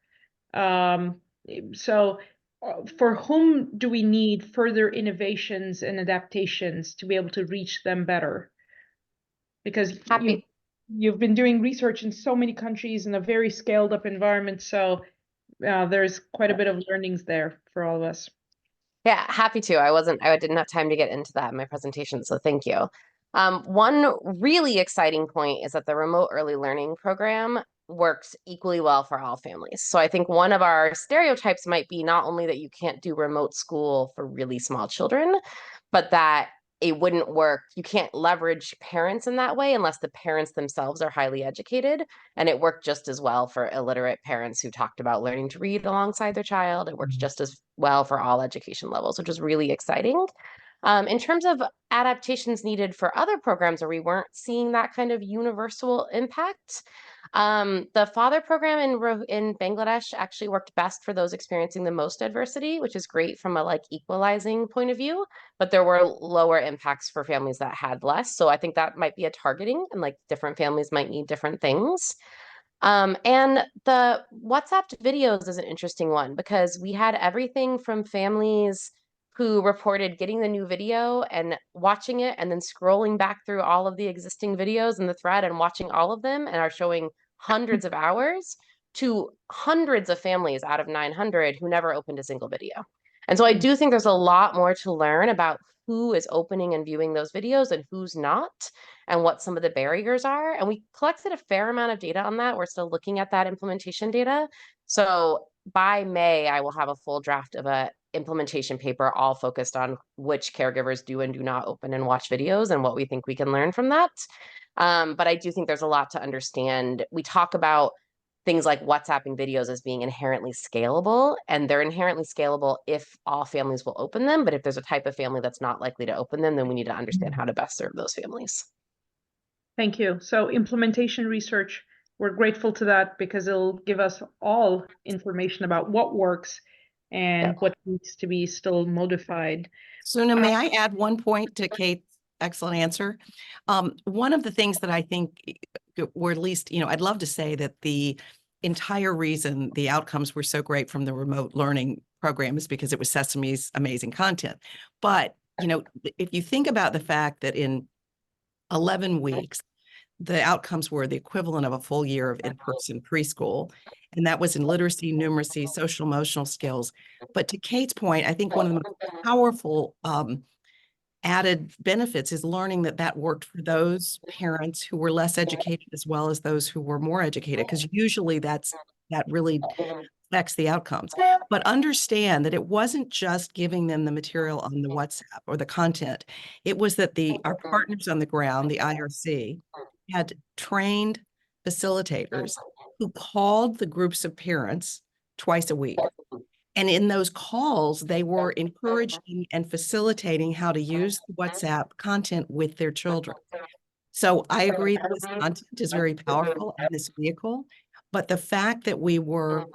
So for whom do we need further innovations and adaptations to be able to reach them better? Because you've been doing research in so many countries in a very scaled up environment, so there's quite a bit of learnings there for all of us. Yeah, happy to. I didn't have time to get into that in my presentation, so thank you. One really exciting point is that the Remote Early Learning Program works equally well for all families. So I think one of our stereotypes might be not only that you can't do remote school for really small children, but that it wouldn't work. You can't leverage parents in that way unless the parents themselves are highly educated. And it worked just as well for illiterate parents who talked about learning to read alongside their child. It works just as well for all education levels, which is really exciting. In terms of adaptations needed for other programs where we weren't seeing that kind of universal impact, the father program in Bangladesh actually worked best for those experiencing the most adversity, which is great from a like equalizing point of view, but there were lower impacts for families that had less. So I think that might be a targeting, and like different families might need different things. And the WhatsApp videos is an interesting one because we had everything from families who reported getting the new video and watching it and then scrolling back through all of the existing videos in the thread and watching all of them and are showing hundreds of hours, to hundreds of families out of 900 who never opened a single video. And so I do think there's a lot more to learn about who is opening and viewing those videos and who's not, and what some of the barriers are. And we collected a fair amount of data on that. We're still looking at that implementation data. So by May, I will have a full draft of a implementation paper all focused on which caregivers do and do not open and watch videos and what we think we can learn from that. But I do think there's a lot to understand. We talk about things like WhatsApping videos as being inherently scalable, and they're inherently scalable if all families will open them. But if there's a type of family that's not likely to open them, then we need to understand how to best serve those families. Thank you. So implementation research, we're grateful to that because it'll give us all information about what works and what needs to be still modified. Suna, may I add one point to Kate's excellent answer? One of the things that I think, or at least, I'd love to say that the entire reason the outcomes were so great from the remote learning program is because it was Sesame's amazing content. But, if you think about the fact that in 11 weeks, the outcomes were the equivalent of a full year of in-person preschool. And that was in literacy, numeracy, social emotional skills. But to Kate's point, I think one of the most powerful added benefits is learning that worked for those parents who were less educated as well as those who were more educated, because usually that really affects the outcomes. But understand that it wasn't just giving them the material on the WhatsApp or the content. It was that our partners on the ground, the IRC, had trained facilitators who called the groups of parents twice a week. And in those calls, they were encouraging and facilitating how to use the WhatsApp content with their children. So I agree that this content is very powerful in this vehicle, but the fact that we were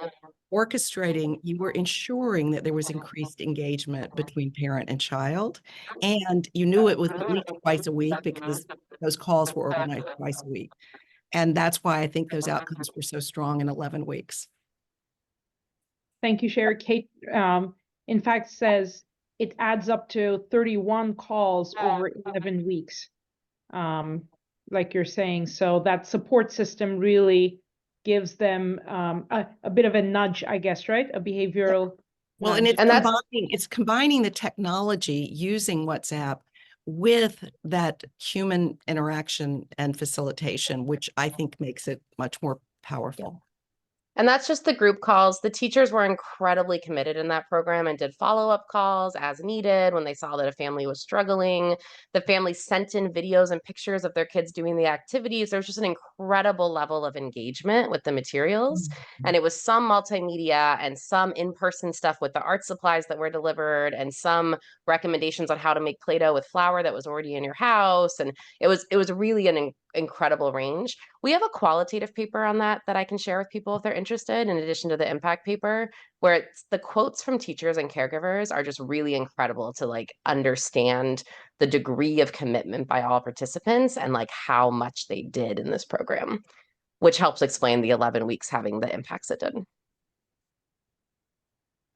orchestrating, you were ensuring that there was increased engagement between parent and child, and you knew it was at least twice a week because those calls were organized twice a week. And that's why I think those outcomes were so strong in 11 weeks. Thank you, Sherry. Kate, in fact, says it adds up to 31 calls over 11 weeks, like you're saying. So that support system really gives them a bit of a nudge, I guess, right? A behavioral well, nudge. and it's combining the technology using WhatsApp with that human interaction and facilitation, which I think makes it much more powerful. And that's just the group calls. The teachers were incredibly committed in that program and did follow-up calls as needed when they saw that a family was struggling. The family sent in videos and pictures of their kids doing the activities. There was just an incredible level of engagement with the materials. And it was some multimedia and some in-person stuff with the art supplies that were delivered and some recommendations on how to make Play-Doh with flour that was already in your house. And it was really an incredible range. We have a qualitative paper on that I can share with people if they're interested, in addition to the impact paper, where it's the quotes from teachers and caregivers are just really incredible to like understand the degree of commitment by all participants and like how much they did in this program, which helps explain the 11 weeks having the impacts it did.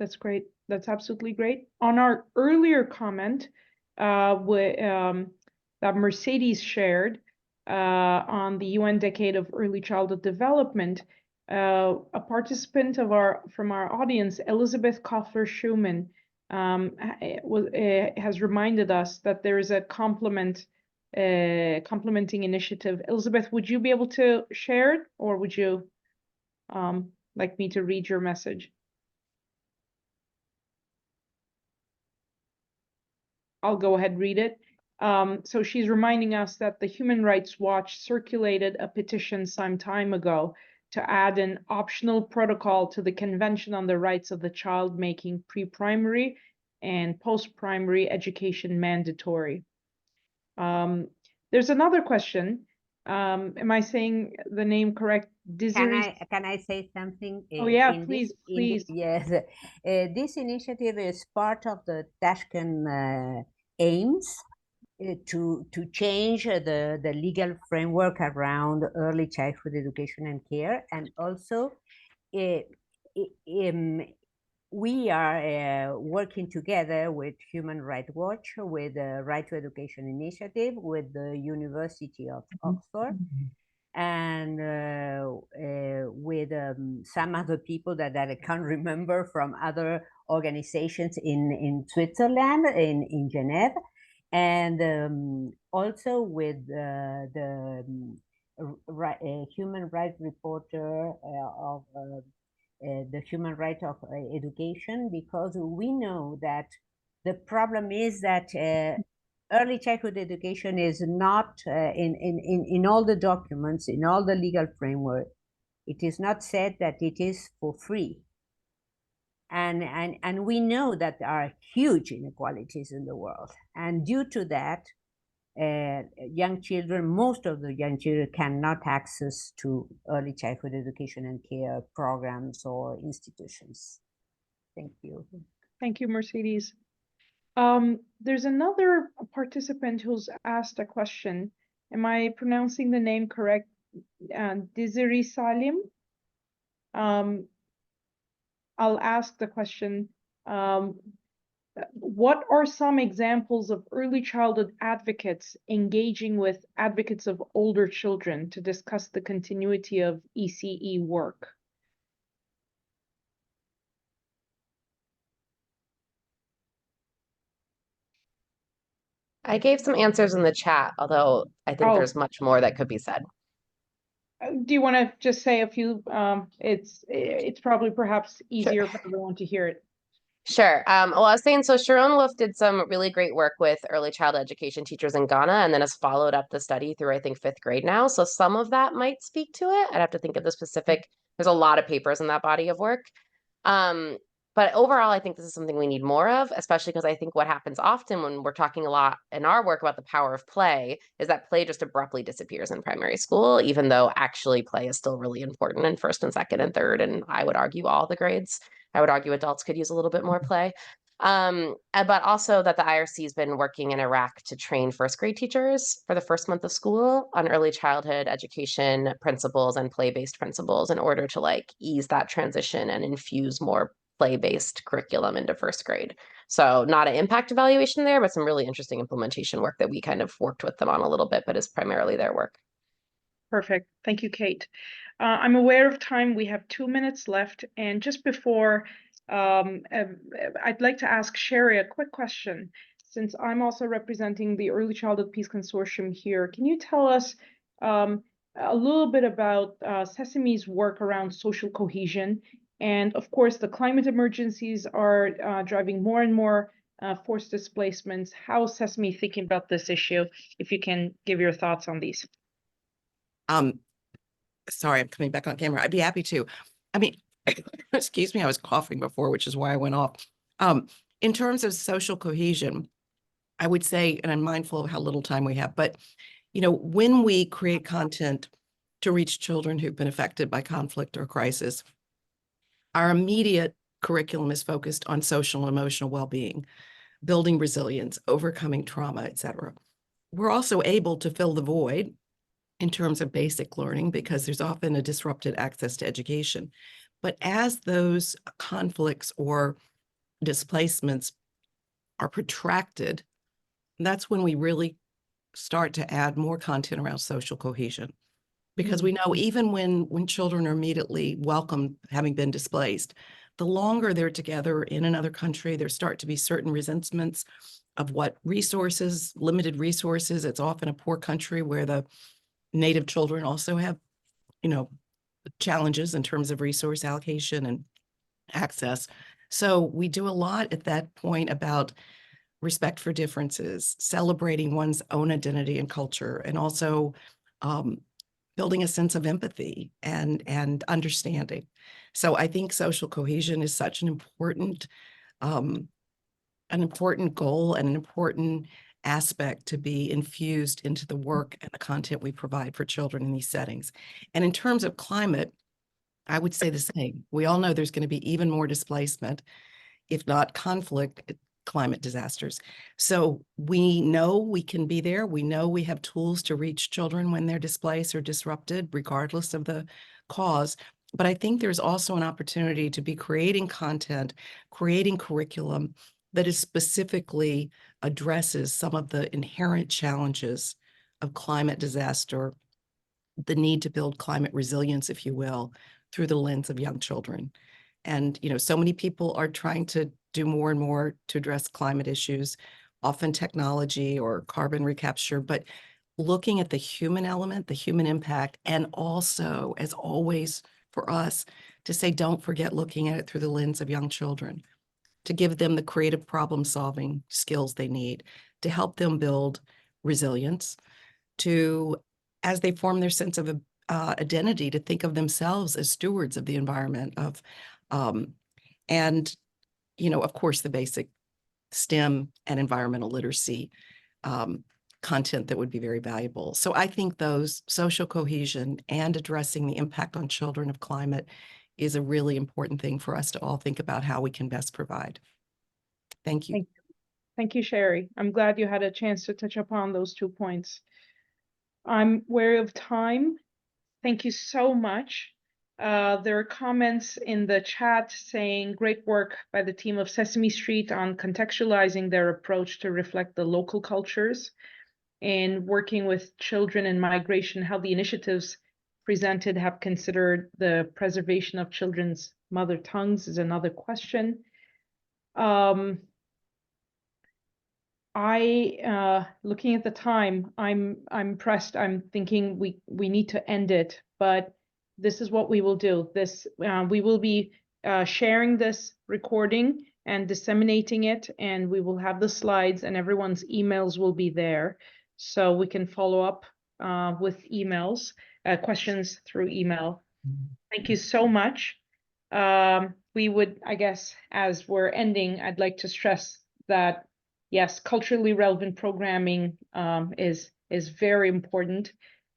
That's great. That's absolutely great. On our earlier comment that Mercedes shared, on the UN Decade of Early Childhood Development, a participant from our audience, Elizabeth Koffler-Schumann, has reminded us that there is a complementing initiative. Elizabeth, would you be able to share it, or would you like me to read your message? I'll go ahead and read it. So she's reminding us that the Human Rights Watch circulated a petition some time ago to add an optional protocol to the Convention on the Rights of the Child, making pre-primary and post-primary education mandatory. There's another question. Am I saying the name correct? Can I say something? Oh yeah, please. Yes, this initiative is part of the Tashkent aims to change the legal framework around early childhood education and care, and also we are working together with Human Rights Watch, with the Right to Education Initiative, with the University of Oxford, and with some other people that I can't remember from other organizations in Switzerland, in Geneva, and also with the human rights reporter of the human right of education, because we know that the problem is that early childhood education is not in all the documents, in all the legal framework, it is not said that it is for free. And we know that there are huge inequalities in the world. And due to that, young children, most of the young children cannot access to early childhood education and care programs or institutions. Thank you. Thank you, Mercedes. There's another participant who's asked a question. Am I pronouncing the name correct? Desiree Salim. I'll ask the question. What are some examples of early childhood advocates engaging with advocates of older children to discuss the continuity of ECE work? I gave some answers in the chat, although I think there's much more that could be said. Do you want to just say a few? It's probably perhaps easier for everyone to hear it. Sure. Well, I was saying, so Sharon Wolf did some really great work with early childhood education teachers in Ghana, and then has followed up the study through, I think, 5th grade now. So some of that might speak to it. I'd have to think of the specific. There's a lot of papers in that body of work. But overall, I think this is something we need more of, especially because I think what happens often when we're talking a lot in our work about the power of play is that play just abruptly disappears in primary school, even though actually play is still really important in 1st and 2nd and 3rd, and I would argue all the grades. I would argue adults could use a little bit more play. But also that the IRC has been working in Iraq to train 1st grade teachers for the 1st month of school on early childhood education principles and play-based principles in order to like ease that transition and infuse more play-based curriculum into 1st grade. So not an impact evaluation there, but some really interesting implementation work that we kind of worked with them on a little bit, but is primarily their work. Perfect. Thank you, Kate. I'm aware of time. We have 2 minutes left. And just before, I'd like to ask Sherry a quick question. Since I'm also representing the Early Childhood Peace Consortium here, can you tell us a little bit about Sesame's work around social cohesion? And of course, the climate emergencies are driving more and more forced displacements. How is Sesame thinking about this issue? If you can give your thoughts on these. Sorry, I'm coming back on camera. I'd be happy to. I mean, excuse me, I was coughing before, which is why I went off. In terms of social cohesion, I would say, and I'm mindful of how little time we have, but you know, when we create content to reach children who've been affected by conflict or crisis, our immediate curriculum is focused on social and emotional well-being, building resilience, overcoming trauma, et cetera. We're also able to fill the void in terms of basic learning because there's often a disrupted access to education. But as those conflicts or displacements are protracted, that's when we really start to add more content around social cohesion. Because we know even when children are immediately welcomed, having been displaced, the longer they're together in another country, there start to be certain resentments of what resources, limited resources. It's often a poor country where the native children also have, you know, challenges in terms of resource allocation and access. So we do a lot at that point about respect for differences, celebrating one's own identity and culture, and also building a sense of empathy and understanding. So I think social cohesion is such an important goal and an important aspect to be infused into the work and the content we provide for children in these settings. And in terms of climate, I would say the same. We all know there's going to be even more displacement, if not conflict, climate disasters. So we know we can be there. We know we have tools to reach children when they're displaced or disrupted, regardless of the cause. But I think there's also an opportunity to be creating content, creating curriculum that is specifically addresses some of the inherent challenges of climate disaster, the need to build climate resilience, if you will, through the lens of young children. And, so many people are trying to do more and more to address climate issues, often technology or carbon recapture, but looking at the human element, the human impact, and also, as always, for us to say, don't forget looking at it through the lens of young children, to give them the creative problem-solving skills they need, to help them build resilience, to, as they form their sense of identity, to think of themselves as stewards of the environment, and, of course, the basic STEM and environmental literacy content that would be very valuable. So I think those social cohesion and addressing the impact on children of climate is a really important thing for us to all think about how we can best provide. Thank you. Thank you, Sherry. I'm glad you had a chance to touch upon those 2 points. I'm wary of time. Thank you so much. There are comments in the chat saying great work by the team of Sesame Street on contextualizing their approach to reflect the local cultures and working with children in migration, how the initiatives presented have considered the preservation of children's mother tongues is another question. Looking at the time, I'm pressed. I'm thinking we need to end it, but this is what we will do. We will be sharing this recording and disseminating it, and we will have the slides, and everyone's emails will be there, so we can follow up with emails, questions through email. Thank you so much. We would, I guess, as we're ending, I'd like to stress that yes, culturally relevant programming is very important,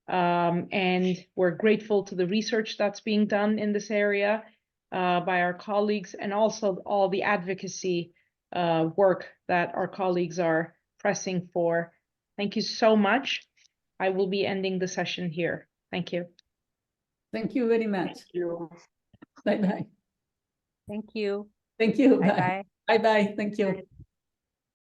and we're grateful to the research that's being done in this area by our colleagues, and also all the advocacy work that our colleagues are pressing for. Thank you so much. I will be ending the session here. Thank you. Thank you very much. Thank you. Bye-bye. Thank you. Thank you. Bye-bye. Bye-bye. Thank you.